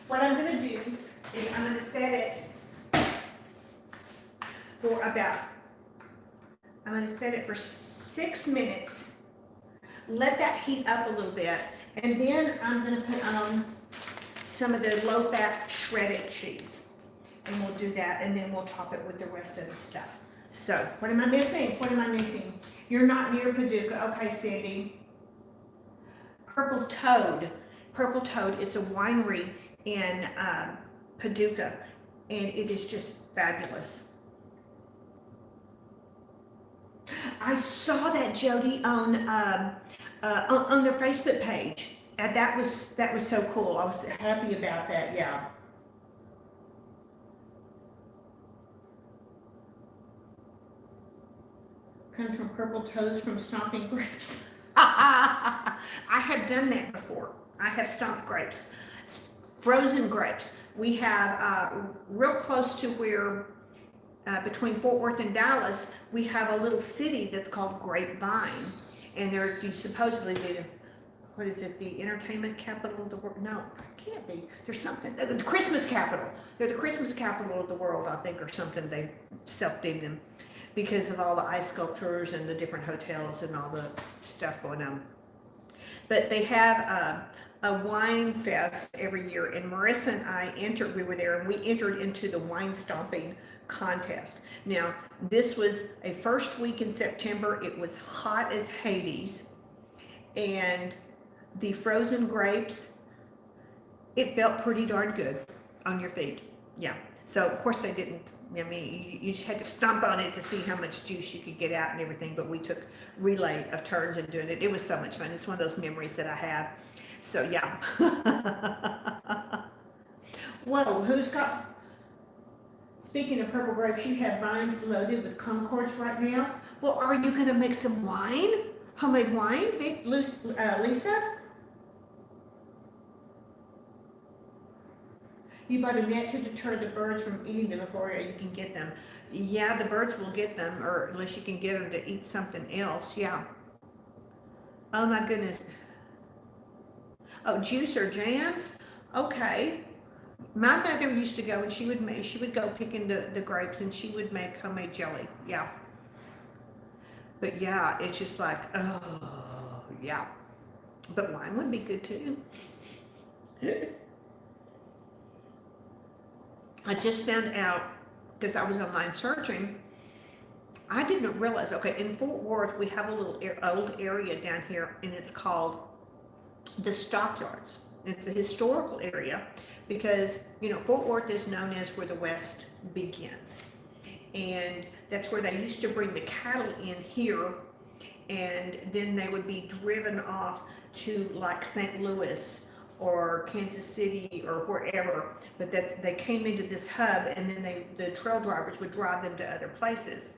What I'm going to do is I'm going to set it for I'm going to set it for 6 minutes. Let that heat up a little bit. And then I'm going to put on some of the low-fat shredded cheese. And we'll do that, and then we'll top it with the rest of the stuff. So, what am I missing? What am I missing? You're not near Paducah. Okay, Cindy. Purple Toad. Purple Toad, it's a winery in Paducah, and it is just fabulous. I saw that, Jody, on their Facebook page, and that was so cool. I was happy about that. Yeah. Comes from Purple Toads from stomping grapes. I have done that before. I have stomped grapes, frozen grapes. We have real close to where. Between Fort Worth and Dallas, we have a little city that's called Grapevine, and they're supposedly what is it, the entertainment capital of the world? No, it can't be. There's something, the Christmas capital. They're the Christmas capital of the world, I think, or something. They self-deemed them because of all the ice sculptures and the different hotels and all the stuff going on. But they have a wine fest every year, and Marissa and I we were there, and we entered into the wine stomping contest. Now, this was a first week in September. It was hot as Hades. And the frozen grapes, it felt pretty darn good on your feet. Yeah. So, of course, they didn't. I mean, you just had to stomp on it to see how much juice you could get out and everything. But we took relay of turns and doing it. It was so much fun. It's one of those memories that I have. So, yeah. Whoa, who's got... Speaking of purple grapes, you have vines loaded with concords right now. Well, are you going to make some wine? Homemade wine, Lisa? You bought a net to deter the birds from eating them before you can get them. Yeah, the birds will get them, or unless you can get them to eat something else. Yeah. Oh my goodness. Oh, juice or jams? Okay. My mother used to go and she would go picking the grapes and she would make homemade jelly. Yeah. But yeah, it's just like, oh, yeah. But wine would be good too. I just found out, because I was online searching, I didn't realize, okay, in Fort Worth, we have a little old area down here, and it's called the Stockyards. It's a historical area because, you know, Fort Worth is known as where the West begins. And that's where they used to bring the cattle in here, and then they would be driven off to like St. Louis or Kansas City or wherever, but that they came into this hub, and then the trail drivers would drive them to other places,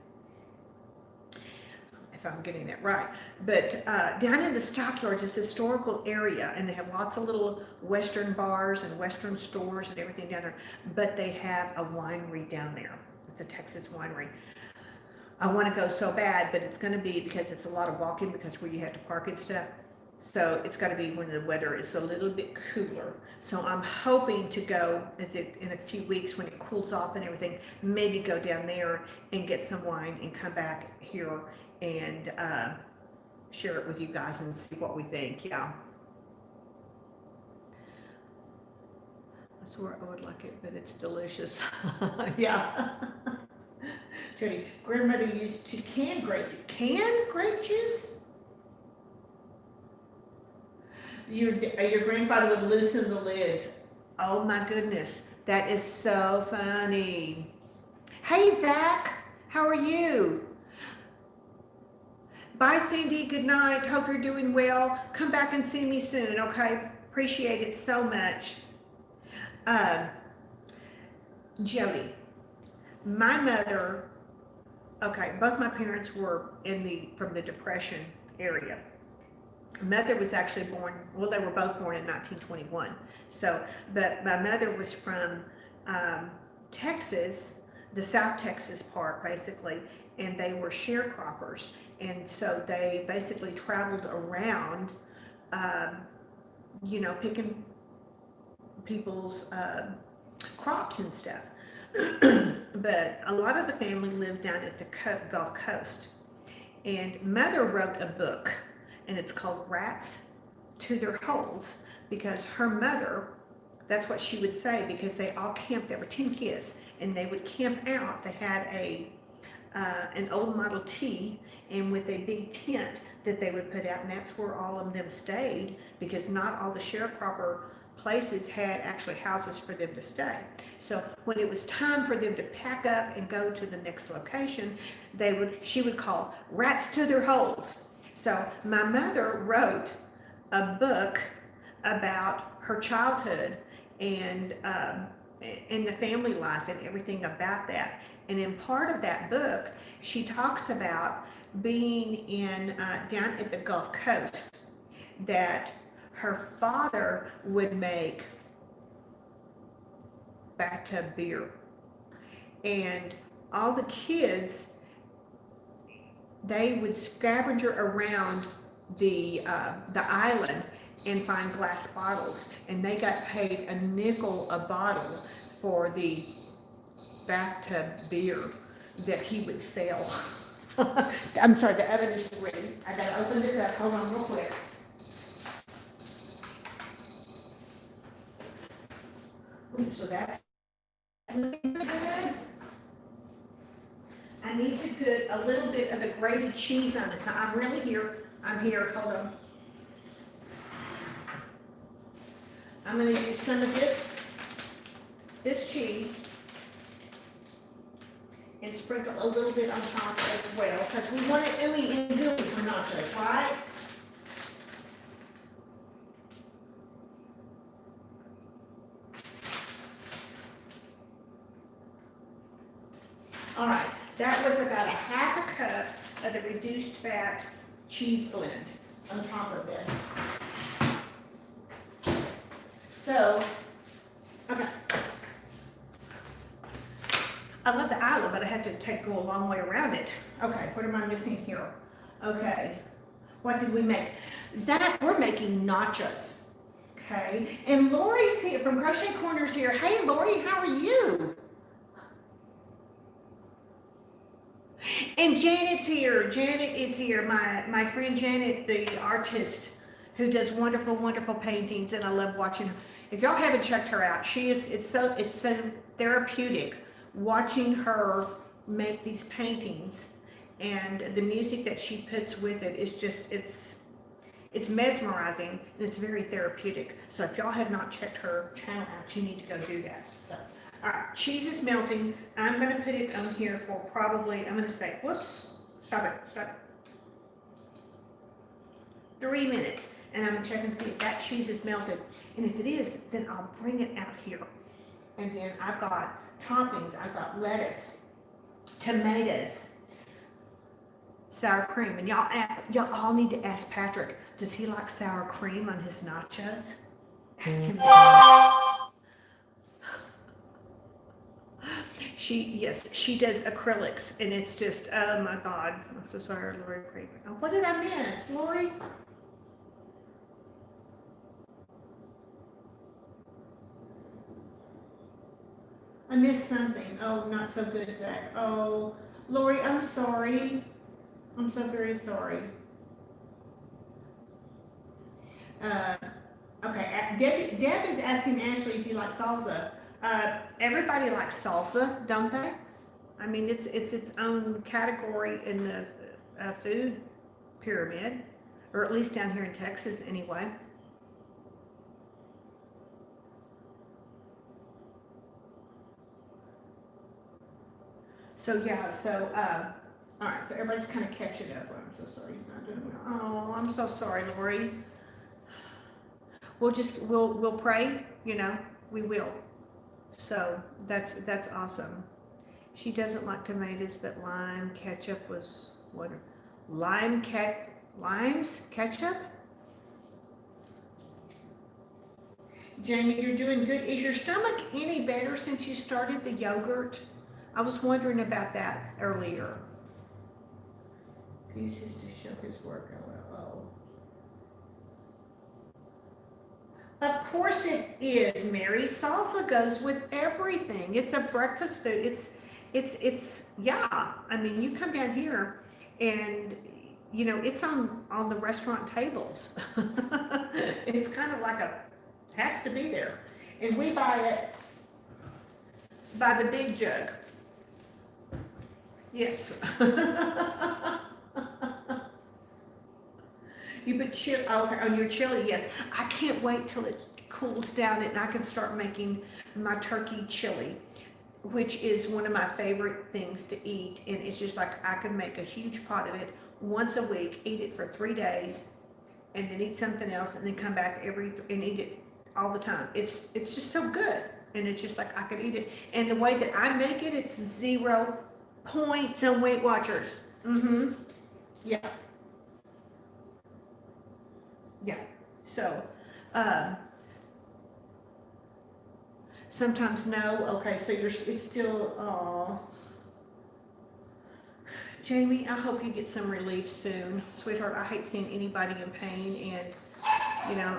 if I'm getting that right. But down in the Stockyards, it's a historical area, and they have lots of little Western bars and Western stores and everything down there, but they have a winery down there. It's a Texas winery. I want to go so bad, but it's going to be, because it's a lot of walking, because where you have to park and stuff. So it's got to be when the weather is a little bit cooler. So I'm hoping to go in a few weeks when it cools off and everything, maybe go down there and get some wine and come back here and share it with you guys and see what we think. Yeah. That's where I would like it, but it's delicious. Yeah. Jody, grandmother used to can grape juice? Your grandfather would loosen the lids. Oh my goodness, that is so funny. Hey Zach, how are you? Bye Cindy, good night. Hope you're doing well. Come back and see me soon, okay? Appreciate it so much. Jody, my mother, okay, both my parents were from the Depression area. Mother was actually born, well, they were both born in 1921. So, but my mother was from Texas, the South Texas part, basically, and they were sharecroppers. And so they basically traveled around, you know, picking people's crops and stuff. But a lot of the family lived down at the Gulf Coast. And Mother wrote a book, and it's called Rats to Their Holes, because her mother, that's what she would say, because they all camped. There were 10 kids, and they would camp out. They had an old Model T, and with a big tent that they would put out, and that's where all of them stayed, because not all the sharecropper places had actually houses for them to stay. So when it was time for them to pack up and go to the next location, she would call Rats to Their Holes. So my mother wrote a book about her childhood and the family life and everything about that. And in part of that book, she talks about being down at the Gulf Coast, that her father would make bathtub beer, and all the kids, they would scavenger around the island and find glass bottles, and they got paid a nickel a bottle for the bathtub beer that he would sell. I'm sorry, the oven is ready. I gotta open this up. Hold on real quick. Ooh, so that's good. I need to put a little bit of the grated cheese on it. So I'm really here. I'm here. Hold on. I'm going to use some of this cheese and sprinkle a little bit on top as well, because we want it ooey and gooey for nachos, right? All right, that was about a half a cup of the reduced fat cheese blend on top of this. So, okay. I love the olive, but I have to go a long way around it. Okay, what am I missing here? Okay, what did we make? Zach, we're making nachos. Okay, and Lori's here from Crochet Corners here. Hey, Lori, how are you? And Janet's here. Janet is here. My friend Janet, the artist who does wonderful, wonderful paintings, and I love watching her. If y'all haven't checked her out, it's so therapeutic watching her make these paintings, and the music that she puts with it is just it's mesmerizing, and it's very therapeutic. So if y'all have not checked her channel out, you need to go do that. So, all right, cheese is melting. I'm going to put it on here for probably, I'm going to say, whoops, stop it. 3 minutes, and I'm going to check and see if that cheese is melted. And if it is, then I'll bring it out here. And then I've got toppings. I've got lettuce, tomatoes, sour cream. And y'all all need to ask Patrick, does he like sour cream on his nachos? Ask him that. She does acrylics, and it's just, oh my God. I'm so sorry, Lori. Oh, what did I miss, Lori? I missed something. Oh, not so good, Zach. Oh, Lori, I'm sorry. I'm so very sorry. Okay, Deb is asking Ashley if you like salsa. Everybody likes salsa, don't they? I mean, it's its own category in the food pyramid, or at least down here in Texas anyway. So yeah, all right, so everybody's kind of catching up. I'm so sorry he's not doing well. Oh, I'm so sorry, Lori. We'll pray, we will. So that's awesome. She doesn't like tomatoes, but lime ketchup was what? Limes ketchup? Jamie, you're doing good. Is your stomach any better since you started the yogurt? I was wondering about that earlier. He uses to show his work. Oh. Of course it is, Mary. Salsa goes with everything. It's a breakfast food. It's yeah. I mean, you come down here and it's on the restaurant tables. It's kind of like has to be there. And we buy it by the big jug. Yes. You put chili on your chili, yes. I can't wait till it cools down and I can start making my turkey chili, which is one of my favorite things to eat. And it's just like I can make a huge pot of it once a week, eat it for 3 days, and then eat something else, and then come back and eat it all the time. It's just so good, and it's just like I could eat it. And the way that I make it, it's 0 points on Weight Watchers. Yeah. Yeah. So, sometimes no. Okay, so it's still, Jamie, I hope you get some relief soon. Sweetheart, I hate seeing anybody in pain, and,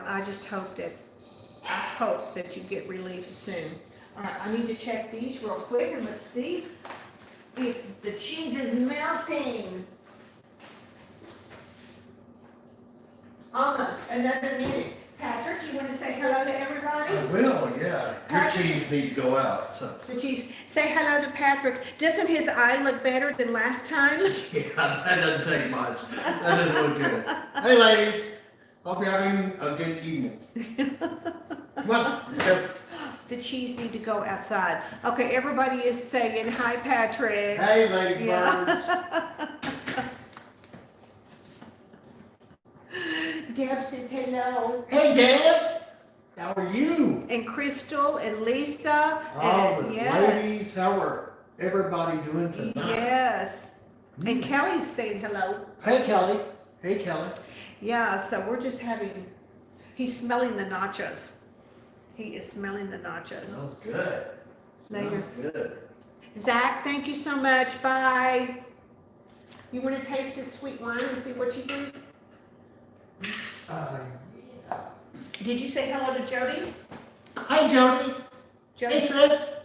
I just hope that you get relief soon. All right, I need to check these real quick, and let's see if the cheese is melting. Almost another minute. Patrick, you want to say hello to everybody? I will, yeah. Your Patrick? cheese need to go out, so. The cheese. Say hello to Patrick. Doesn't his eye look better than last time? Yeah, that doesn't take much. That doesn't look good. Hey, ladies. Hope you're having a good evening. Come on, let's go. The cheese need to go outside. Okay, everybody is saying hi, Patrick. Hey, lady birds. Deb says hello. Hey, Deb. How are you? And Crystal and Lisa. Oh, and, the yes. ladies. How are everybody doing tonight? Yes. And Kelly's saying hello. Hey, Kelly. Hey, Kelly. Yeah, so we're just having, he's smelling the nachos. He is smelling the nachos. Smells good. Later. Smells good. Zach, thank you so much. Bye. You want to taste this sweet wine and see what you think? Yeah. Did you say hello to Jody? Hi, Jody. Jody? Hey, sis.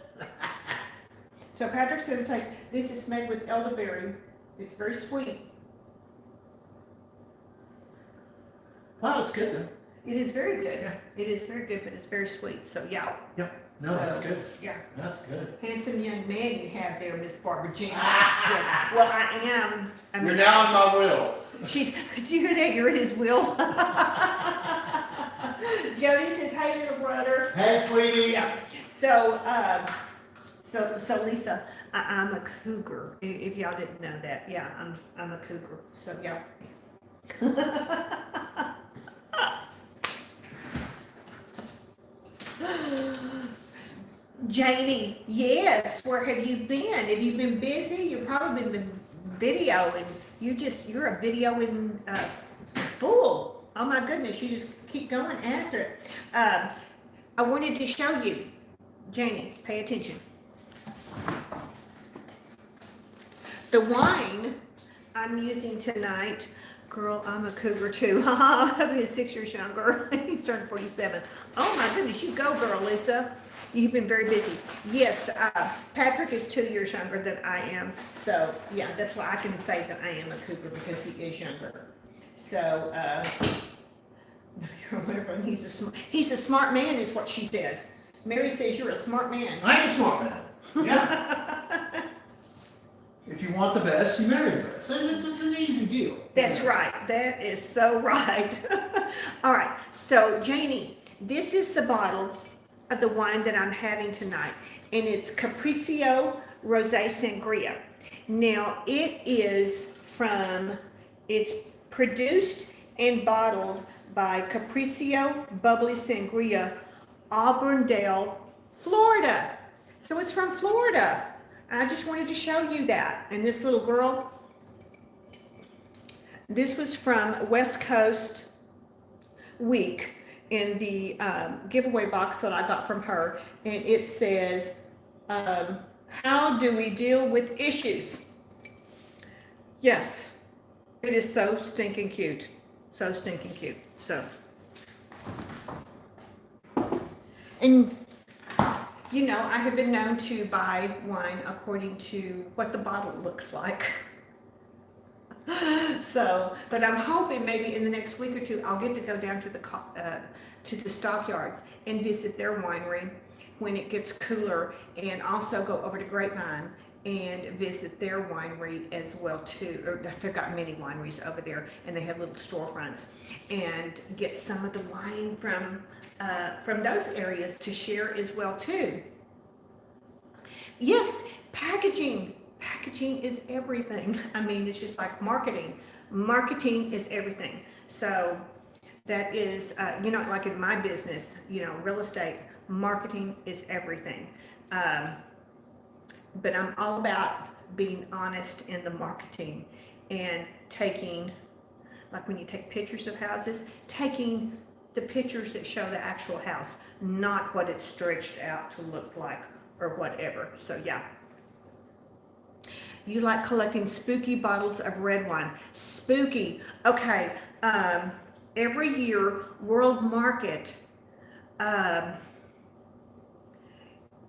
So Patrick said to taste. This is made with elderberry. It's very sweet. Wow, it's good then. It is very good. Yeah. It is very good, but it's very sweet. So yeah. Yep. No, So, that's good. Yeah. That's good. Handsome young man you have there, Miss Barbara Jean. Yes. Well, I am. I mean, You're now in my will. she's. Do you hear that? You're in his will. Jody says, "Hey, little brother." Hey, sweetie. Yeah. So, so Lisa, I'm a cougar. If y'all didn't know that, yeah, I'm a cougar. So yeah. Janie, yes. Where have you been? Have you been busy? You've probably been videoing. You're a videoing fool. Oh my goodness, you just keep going after it. I wanted to show you, Janie, pay attention. The wine I'm using tonight, girl, I'm a cougar too. He's 6 years younger. He's turned 47. Oh my goodness, you go, girl, Lisa. You've been very busy. Yes, Patrick is 2 years younger than I am. So yeah, that's why I can say that I am a cougar, because he is younger. So, whatever. He's a smart man, is what she says. Mary says you're a smart man. I'm a smart man. Yeah. If you want the best, you marry the best. It's an easy deal. That's right. That is so right. All right. So, Janie, this is the bottle of the wine that I'm having tonight, and it's Capriccio Rosé Sangria. Now, it's produced and bottled by Capriccio Bubbly Sangria, Auburndale, Florida. So it's from Florida. I just wanted to show you that. And this little girl, this was from West Coast Week in the giveaway box that I got from her. And it says, how do we deal with issues? Yes, it is so stinking cute. So stinking cute. So, and you know, I have been known to buy wine according to what the bottle looks like. So, but I'm hoping maybe in the next week or two I'll get to go down to the stockyards and visit their winery when it gets cooler, and also go over to Grapevine and visit their winery as well too. Or they've got many wineries over there, and they have little storefronts, and get some of the wine from those areas to share as well too. Yes, packaging. Packaging is everything. I mean, it's just like marketing. Marketing is everything. So that is, like in my business, real estate, marketing is everything. But I'm all about being honest in the marketing and taking, like when you take pictures of houses, taking the pictures that show the actual house, not what it's stretched out to look like or whatever. So yeah. You like collecting spooky bottles of red wine. Spooky. Okay. Every year, World Market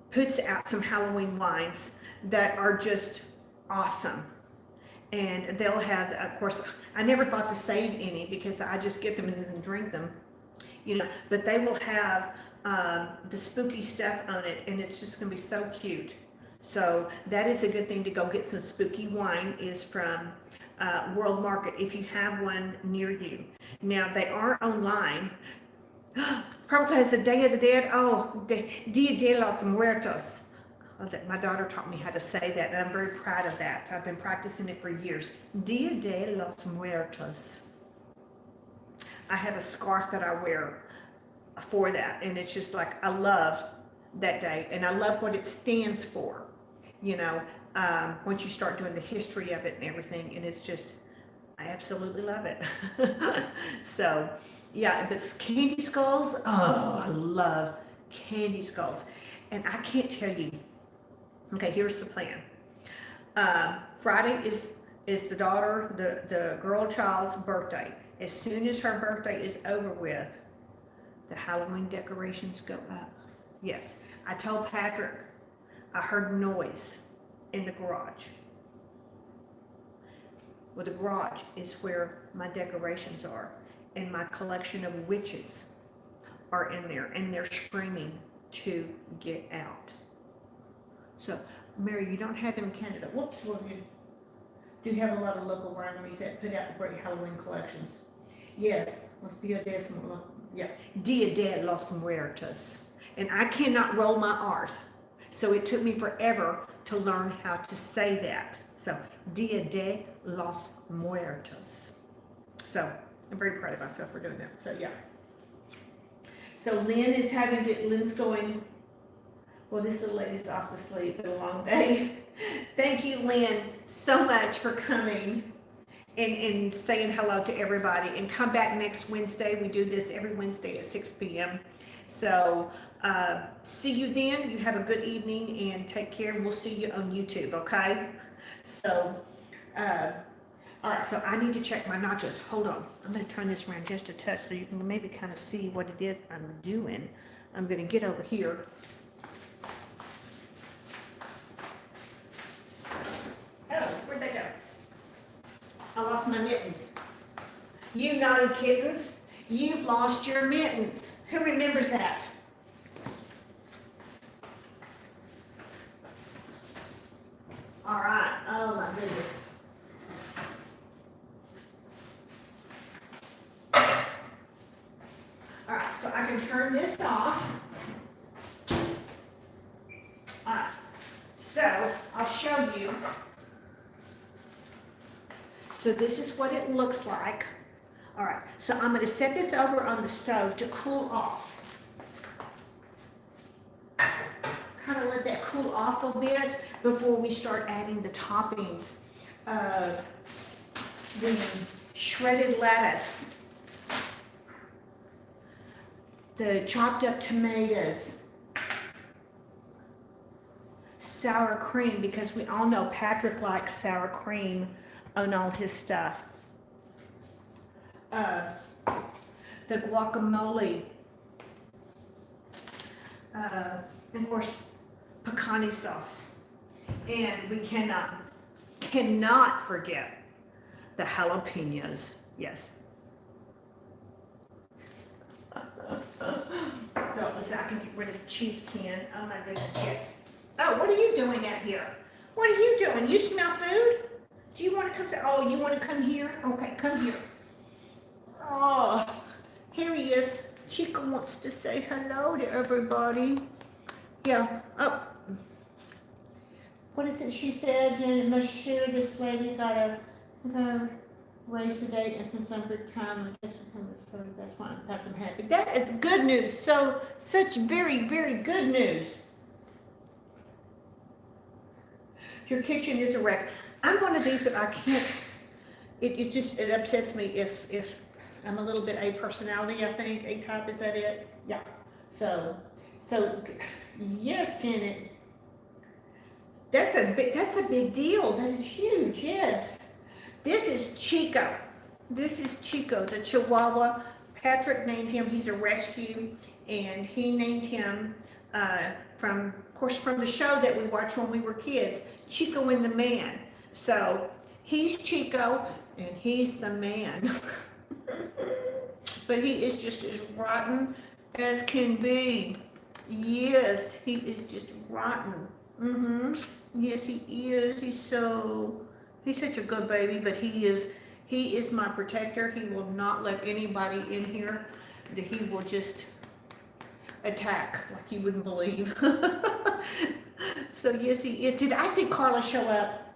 puts out some Halloween wines that are just awesome. And they'll have, of course, I never thought to save any because I just get them and then drink them. you know, but they will have the spooky stuff on it, and it's just gonna be so cute. So that is a good thing to go get some spooky wine is from World Market if you have one near you. Now they are online. Purple has the Day of the Dead. Oh, Dia de los Muertos. Oh, my daughter taught me how to say that, and I'm very proud of that. I've been practicing it for years. Dia de los Muertos. I have a scarf that I wear for that, and it's just like I love that day, and I love what it stands for. You know, once you start doing the history of it and everything, and it's just, I absolutely love it. So, yeah, but candy skulls, oh, I love candy skulls, and I can't tell you. Okay, here's the plan. Friday is the daughter, the girl child's birthday. As soon as her birthday is over with, the Halloween decorations go up. Yes, I told Patrick I heard noise in the garage. Well, the garage is where my decorations are, and my collection of witches are in there, and they're screaming to get out. So, Mary, you don't have them in Canada. Whoops, well, you do have a lot of local wineries that put out great Halloween collections. Yes, what's Dia de los Muertos. And I cannot roll my R's. So it took me forever to learn how to say that. So, Dia de los Muertos. So, I'm very proud of myself for doing that. So, yeah. So, Lynn's going, well, this little lady's off to sleep. It's been a long day. Thank you, Lynn, so much for coming and saying hello to everybody. And come back next Wednesday. We do this every Wednesday at 6 p.m. So, see you then. You have a good evening and take care. We'll see you on YouTube, okay? So, all right, so I need to check my nachos. Hold on. I'm going to turn this around just a touch so you can maybe kind of see what it is I'm doing. I'm going to get over here. Oh, where'd they go? I lost my mittens. You naughty kittens, you've lost your mittens. Who remembers that? All right, oh my goodness. All right, so I can turn this off. All right, so I'll show you. So this is what it looks like. All right, so I'm going to set this over on the stove to cool off. Kind of let that cool off a bit before we start adding the toppings of the shredded lettuce, the chopped up tomatoes, sour cream, because we all know Patrick likes sour cream on all his stuff. The guacamole, and of course, pecani sauce. And we cannot forget the jalapenos. Yes. So listen, I can get rid of the cheese can. Oh my goodness, yes. Oh, what are you doing out here? What are you doing? You smell food? Do you want to come to, oh, you want to come here? Okay, come here. Oh, here he is. Chica wants to say hello to everybody. Yeah, oh. What is it she said? Janet must share this lady got a raise today, and since I'm good time, I guess that's why I'm happy. That is good news. So, such very, very good news. Your kitchen is a wreck. I'm one of these that I can't, it upsets me if I'm a little bit A personality, I think. A type, is that it? Yeah. So, yes, Janet. That's a big deal. That is huge, yes. This is Chico. This is Chico, the Chihuahua. Patrick named him, he's a rescue, and he named him from the show that we watched when we were kids, Chico and the Man. So he's Chico and he's the man. but he is just as rotten as can be. Yes, he is just rotten. Yes, he is. He's such a good baby, but he is my protector. He will not let anybody in here. He will just attack like you wouldn't believe. So yes, he is. Did I see Carla show up?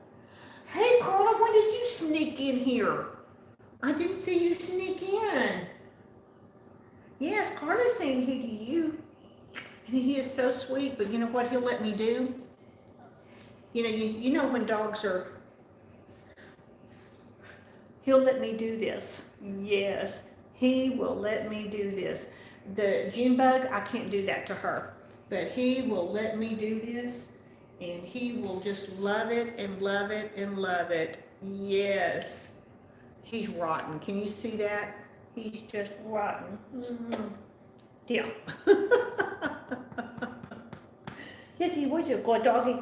Hey Carla, when did you sneak in here? I didn't see you sneak in. Yes, Carla's saying hey to you. And he is so sweet, but you know what he'll let me do? You know when dogs are, he'll let me do this. Yes, he will let me do this. The June bug, I can't do that to her, but he will let me do this, and he will just love it and love it and love it. Yes, he's rotten. Can you see that? He's just rotten. Yeah. Yes, he was a good doggy.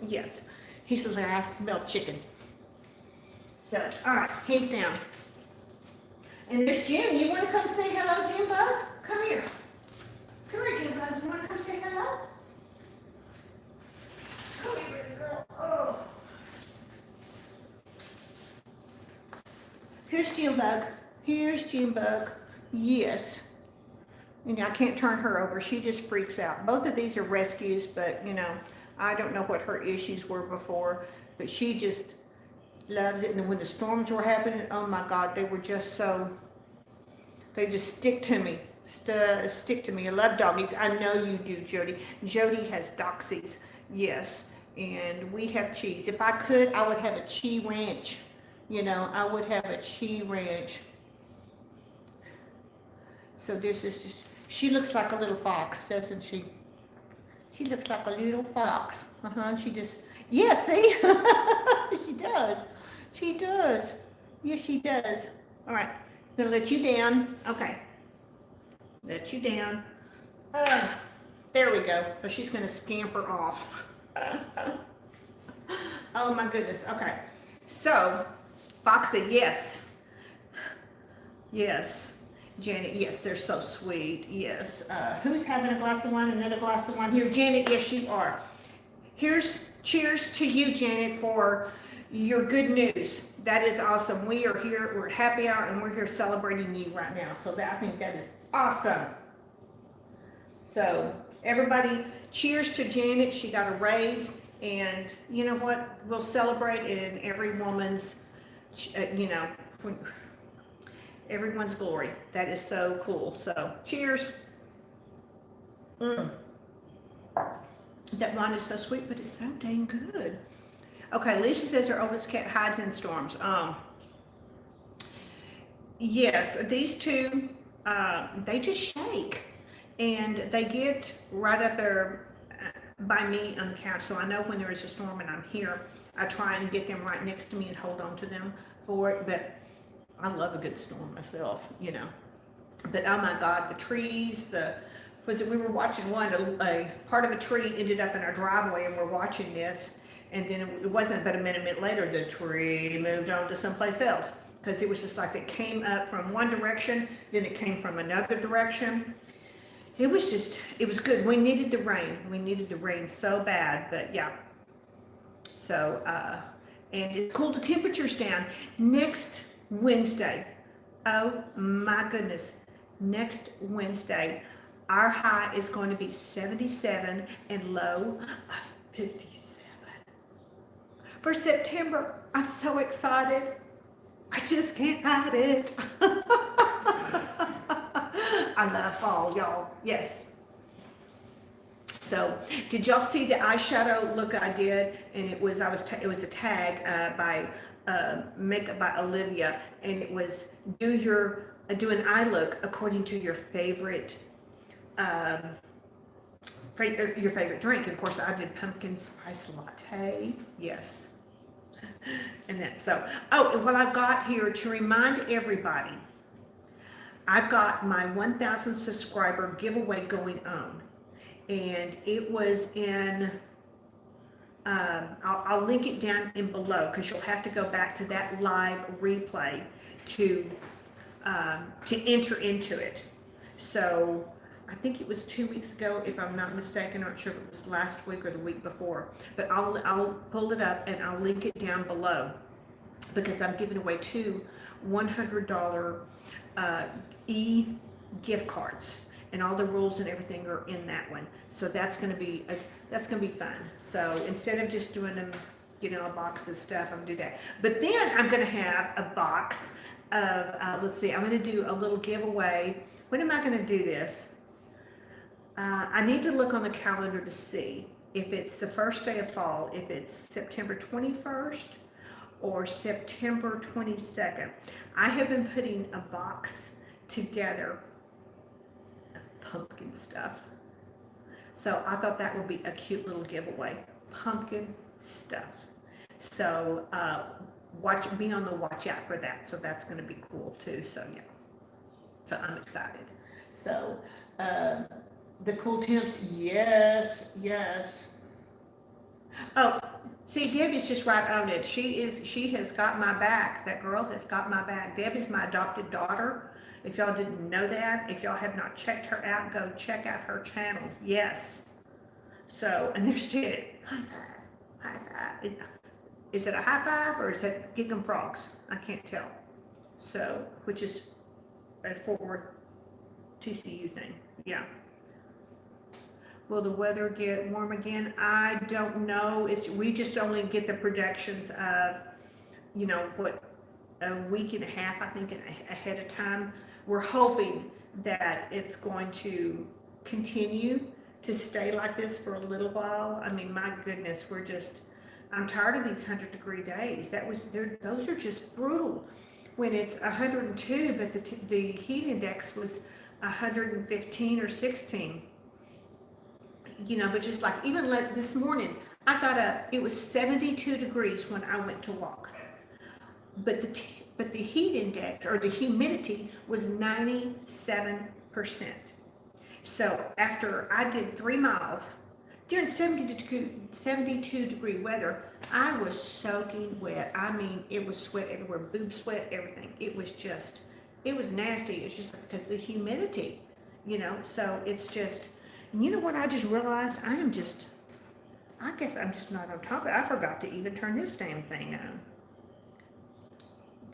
Yes. He says, I smell chicken. So, all right, he's down. And there's Jim. You want to come say hello, Jim Bug? Come here. Come here, Jim Bug. You want to come say hello? Come here, girl. Oh. Here's Jim Bug. Here's Jim Bug. Yes. And I can't turn her over. She just freaks out. Both of these are rescues, but I don't know what her issues were before, but she just loves it. And when the storms were happening, oh my God, they were just they just stick to me. Stick to me. I love doggies. I know you do, Jody. Jody has doxies. Yes. And we have cheese. If I could, I would have a cheese ranch. I would have a cheese ranch. So there's this she looks like a little fox, doesn't she? She looks like a little fox. She just, yeah, see? She does. She does. Yes, she does. All right. I'm going to let you down. Okay. Let you down. There we go. So she's going to scamper off. Oh, my goodness. Okay. So, Foxy, yes. Yes. Janet, yes, they're so sweet. Yes. Who's having a glass of wine? Another glass of wine here. Janet, yes, you are. Here's cheers to you, Janet, for your good news. That is awesome. We are here. We're at happy hour, and we're here celebrating you right now. So I think that is awesome. So everybody, cheers to Janet. She got a raise, and you know what? We'll celebrate in every woman's, everyone's glory. That is so cool. So, cheers. That wine is so sweet, but it's so dang good. Okay, Lisa says her oldest cat hides in storms. Yes, these two, they just shake. And they get right up there by me on the couch. So I know when there is a storm and I'm here, I try and get them right next to me and hold on to them for it. But I love a good storm myself, But oh my God, the trees, we were watching one, a part of a tree ended up in our driveway, and we're watching this, and then it wasn't but a minute later, the tree moved on to someplace else, because it was just like it came up from one direction, then it came from another direction. It was good. We needed the rain so bad, but yeah. So, and it's cooled the temperatures down. Next Wednesday, oh my goodness, next Wednesday, our high is going to be 77 and low of 57. For September, I'm so excited. I just can't hide it. I love fall, y'all. Yes. So, did y'all see the eyeshadow look I did? And it was a tag by Makeup by Olivia, and it was do an eye look according to your favorite drink. Of course, I did pumpkin spice latte. Yes. And that's so. Oh, and what I've got here to remind everybody, I've got my 1,000 subscriber giveaway going on, and it was in. I'll link it down in below, because you'll have to go back to that live replay to to enter into it. So I think it was 2 weeks ago, if I'm not mistaken. I'm not sure if it was last week or the week before, but I'll pull it up and I'll link it down below, because I'm giving away 2 $100 gift cards, and all the rules and everything are in that one. So that's gonna be fun. So instead of just doing them, a box of stuff, I'm gonna do that. But then I'm gonna have a box of let's see, I'm gonna do a little giveaway. When am I gonna do this? I need to look on the calendar to see if it's the first day of fall, if it's September 21st or September 22nd. I have been putting a box together of pumpkin stuff. So I thought that would be a cute little giveaway. Pumpkin stuff. So be on the watch out for that. So that's going to be cool too. So yeah. So I'm excited. So the cool temps, yes. Oh, see, Debbie's just right on it. She has got my back. That girl has got my back. Debbie's my adopted daughter. If y'all didn't know that, if y'all have not checked her out, go check out her channel. Yes. So, and there's Janet. High five. Is it a high five or is it Gig 'em Frogs? I can't tell. So, which is a Fort Worth TCU thing. Yeah. Will the weather get warm again? I don't know. We just only get the projections of, what, a week and a half, I think, ahead of time. We're hoping that it's going to continue to stay like this for a little while. I mean, my goodness, I'm tired of these 100-degree days. Those are just brutal. When it's 102, but the heat index was 115 or 16. But just like, even this morning, I got up, it was 72 degrees when I went to walk. But the heat index, or the humidity, was 97%. So after I did 3 miles, during 72 degree weather, I was soaking wet. I mean, it was sweat everywhere, boob sweat, everything. It was nasty. It's just because of the humidity, so it's just, you know what I just realized? I guess I'm just not on top of it. I forgot to even turn this damn thing on.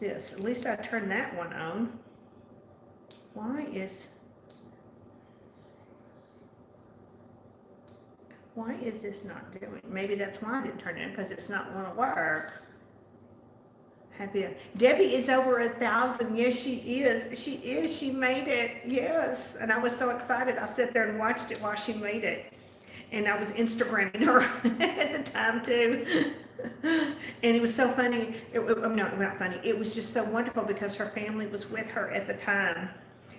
At least I turned that one on. Why is this not doing? Maybe that's why I didn't turn it on, because it's not going to work. Debbie is over 1,000. Yes, she is. She made it. Yes. And I was so excited. I sat there and watched it while she made it. And I was Instagramming her at the time too. And it was so funny. Not funny. It was just so wonderful because her family was with her at the time.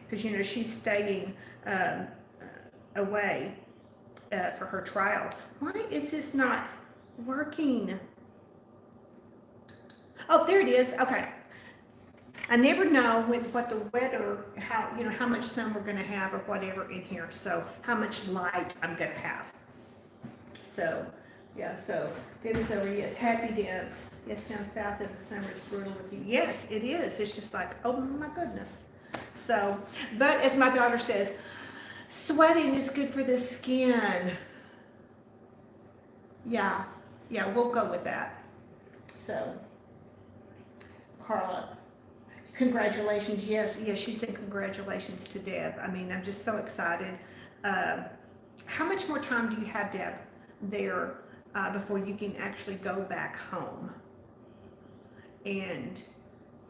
Because, she's staying away for her trial. Why is this not working? Oh, there it is. Okay. I never know what the weather, how much sun we're going to have or whatever in here. So how much light I'm going to have. So, yeah. So Debbie's over. Yes. Happy dance. Yes, down south in the summer it's brutal with you. Yes, it is. It's just like, oh my goodness. So, but as my daughter says, sweating is good for the skin. Yeah. We'll go with that. So. Carla, congratulations. Yes, she said congratulations to Deb. I mean, I'm just so excited. How much more time do you have, Deb, there before you can actually go back home? And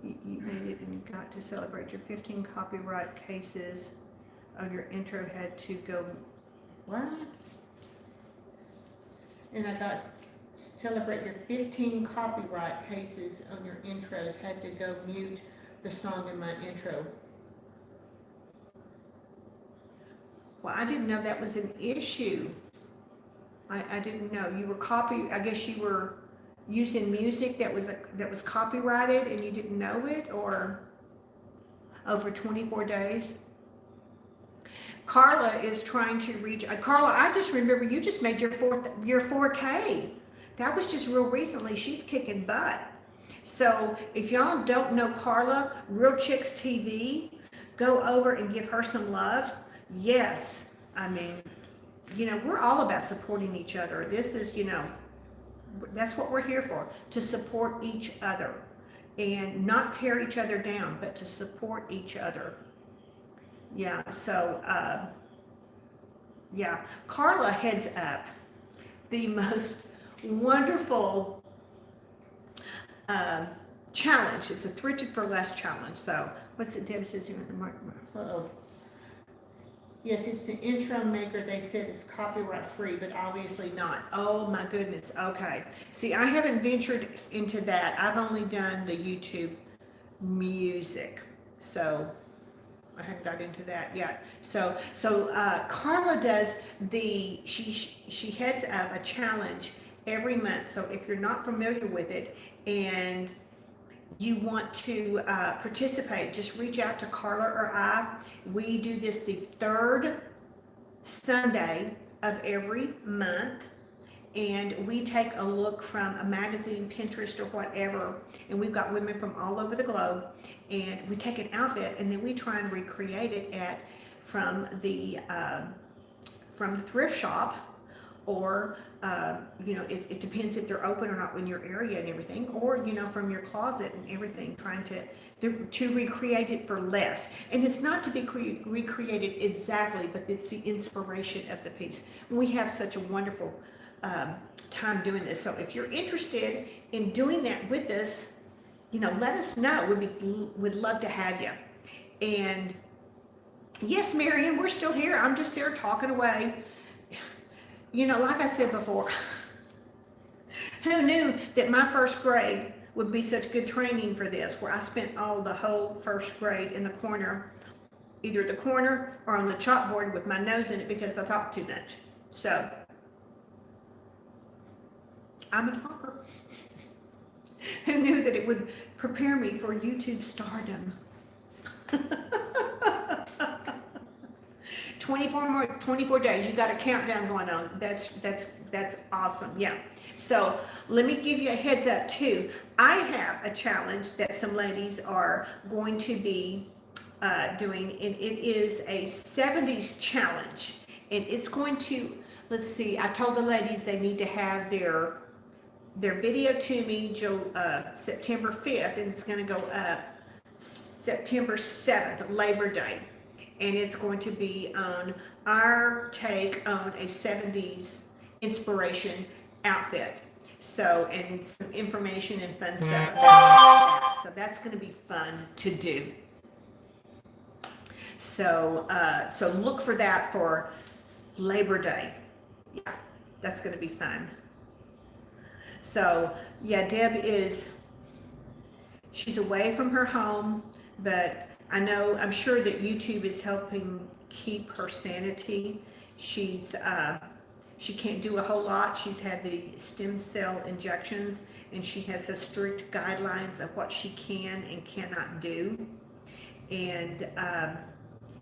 you made it and you got to celebrate your 15 copyright cases on your intro had to go, what? And I got celebrate your 15 copyright cases on your intros, had to go mute the song in my intro. Well, I didn't know that was an issue. I didn't know. I guess you were using music that was copyrighted and you didn't know it, or over 24 days. Carla is trying to reach, Carla, I just remember you just made your 4K. That was just real recently. She's kicking butt. So if y'all don't know Carla, Real Chicks TV, go over and give her some love. Yes, I mean, we're all about supporting each other. This is, that's what we're here for, to support each other and not tear each other down, but to support each other. Yeah, so, yeah, Carla heads up the most wonderful challenge. It's a Thrifted for Less challenge. So, what's it, Deb says here at the mark? Uh-oh. Yes, it's the intro maker. They said it's copyright free, but obviously not. Oh my goodness. Okay. See, I haven't ventured into that. I've only done the YouTube music. So I haven't got into that yet. So Carla does she heads up a challenge every month. So if you're not familiar with it and you want to participate, just reach out to Carla or I. We do this the third Sunday of every month, and we take a look from a magazine, Pinterest, or whatever, and we've got women from all over the globe, and we take an outfit and then we try and recreate it from the thrift shop, or it depends if they're open or not in your area and everything, or from your closet and everything, trying to recreate it for less. And it's not to be recreated exactly, but it's the inspiration of the piece. We have such a wonderful time doing this. So if you're interested in doing that with us, let us know. We'd love to have you. And yes, Marion, we're still here. I'm just here talking away. Like I said before, who knew that my first grade would be such good training for this, where I spent the whole first grade in the corner, either the corner or on the chalkboard with my nose in it because I talked too much. So, I'm a talker. Who knew that it would prepare me for YouTube stardom? 24 days. You got a countdown going on. That's awesome. Yeah. So let me give you a heads up too. I have a challenge that some ladies are going to be doing, and it is a 70s challenge. And it's going to, let's see, I told the ladies they need to have their video to me September 5th, and it's going to go up September 7th, Labor Day. And it's going to be on our take on a 70s inspiration outfit. So, and some information and fun stuff about that. So that's going to be fun to do. So, so look for that for Labor Day. Yeah, that's going to be fun. So, yeah, Deb she's away from her home, but I'm sure that YouTube is helping keep her sanity. She can't do a whole lot. She's had the stem cell injections, and she has a strict guidelines of what she can and cannot do. And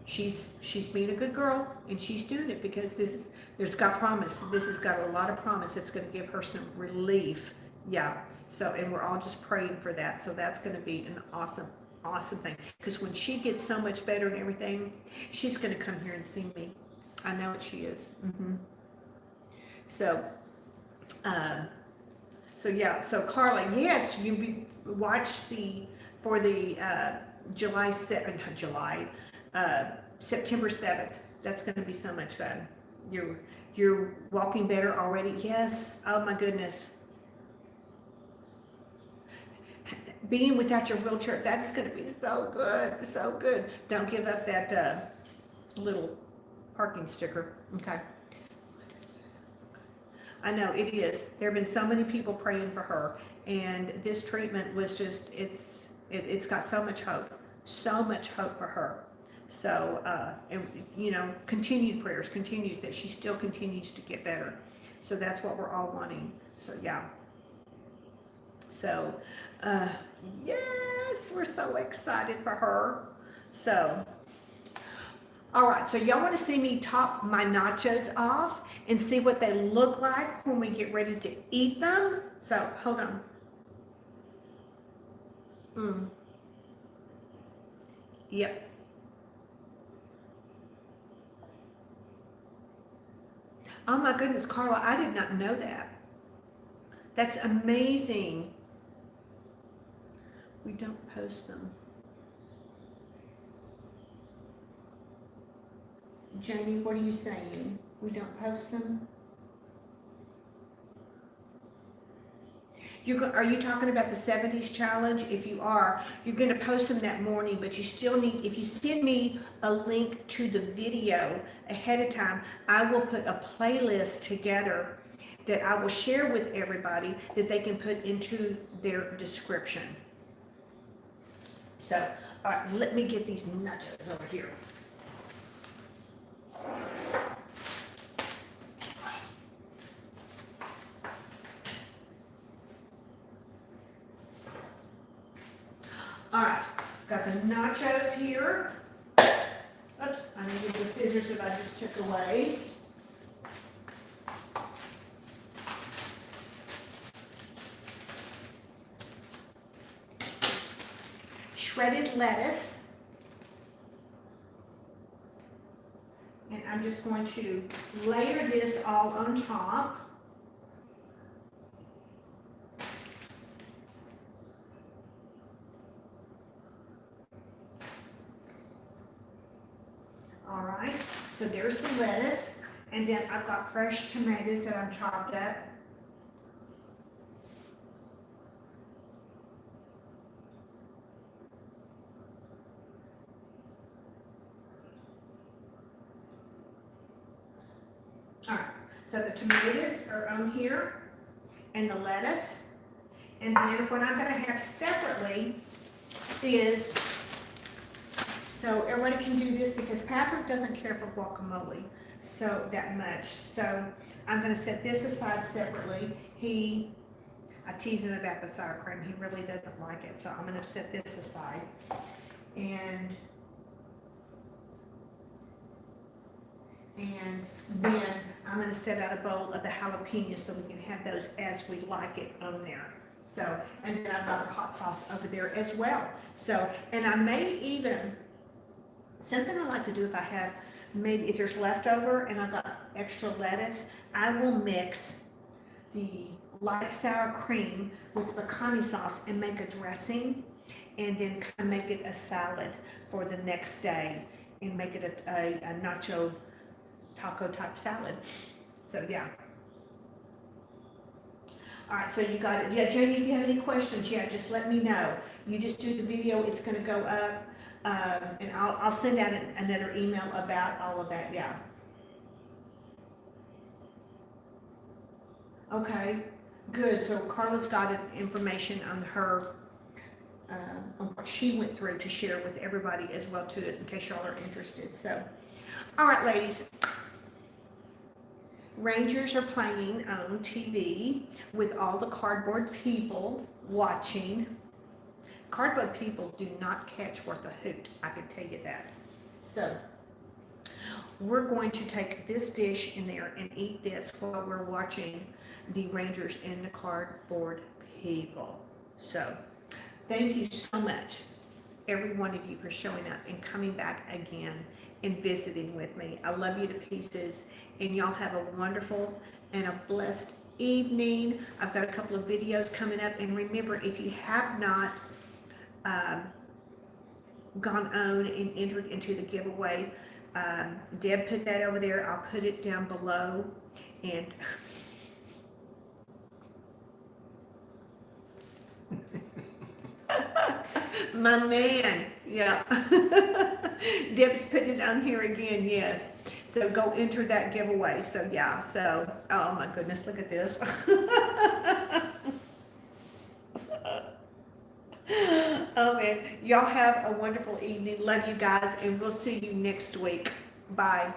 she's being a good girl, and she's doing it because there's got promise. This has got a lot of promise. It's going to give her some relief. Yeah. So, and we're all just praying for that. So that's going to be an awesome thing, because when she gets so much better and everything, she's going to come here and see me. I know it, she is. So yeah, so Carla, yes, you watch September 7th. That's going to be so much fun. You're walking better already. Yes. Oh my goodness. Being without your wheelchair, that's going to be so good, so good. Don't give up that little parking sticker. Okay. I know it is. There have been so many people praying for her, and this treatment was just, it's got so much hope for her. So, and continued prayers, that she still continues to get better. So that's what we're all wanting. So yeah. So, yes, we're so excited for her. So, all right, so y'all want to see me top my nachos off and see what they look like when we get ready to eat them? So, hold on. Mm. Yep. Oh my goodness, Carla, I did not know that. That's amazing. We don't post them. Jamie, what are you saying? We don't post them? Are you talking about the 70s challenge? If you are, you're going to post them that morning, but you still need, if you send me a link to the video ahead of time, I will put a playlist together that I will share with everybody that they can put into their description. So, all right, let me get these nachos over here. All right, got the nachos here. Oops, I needed the scissors that I just took away. Shredded lettuce. And I'm just going to layer this all on top. All right, so there's the lettuce, and then I've got fresh tomatoes that I'm chopped up. All right, so the tomatoes are on here, and the lettuce, and then what I'm gonna have separately is, so everybody can do this because Patrick doesn't care for guacamole so that much. So I'm gonna set this aside separately. I tease him about the sour cream. He really doesn't like it, so I'm gonna set this aside. And then I'm gonna set out a bowl of the jalapenos so we can have those as we like it on there. So, and then I've got the hot sauce over there as well. So, and I may even, something I like to do if I have, maybe if there's leftover and I've got extra lettuce, I will mix the light sour cream with the pecani sauce and make a dressing, and then kind of make it a salad for the next day and make it a nacho taco type salad. So yeah. All right, so you got it. Yeah, Jamie, if you have any questions, yeah, just let me know. You just do the video, it's gonna go up, and I'll send out another email about all of that, yeah. Okay, good, so Carla's got information on her, on what she went through to share with everybody as well too, in case y'all are interested, so. All right, ladies. Rangers are playing on TV with all the cardboard people watching. Cardboard people do not catch worth a hoot, I can tell you that. So, we're going to take this dish in there and eat this while we're watching the Rangers and the cardboard people. So, thank you so much, every one of you, for showing up and coming back again and visiting with me. I love you to pieces, and y'all have a wonderful and a blessed evening. I've got a couple of videos coming up, and remember, if you have not gone on and entered into the giveaway, Deb put that over there. I'll put it down below, and my man, yeah. Deb's putting it on here again, yes. So go enter that giveaway. So yeah, so, oh my goodness, look at this. Oh man, y'all have a wonderful evening. Love you guys, and we'll see you next week. Bye.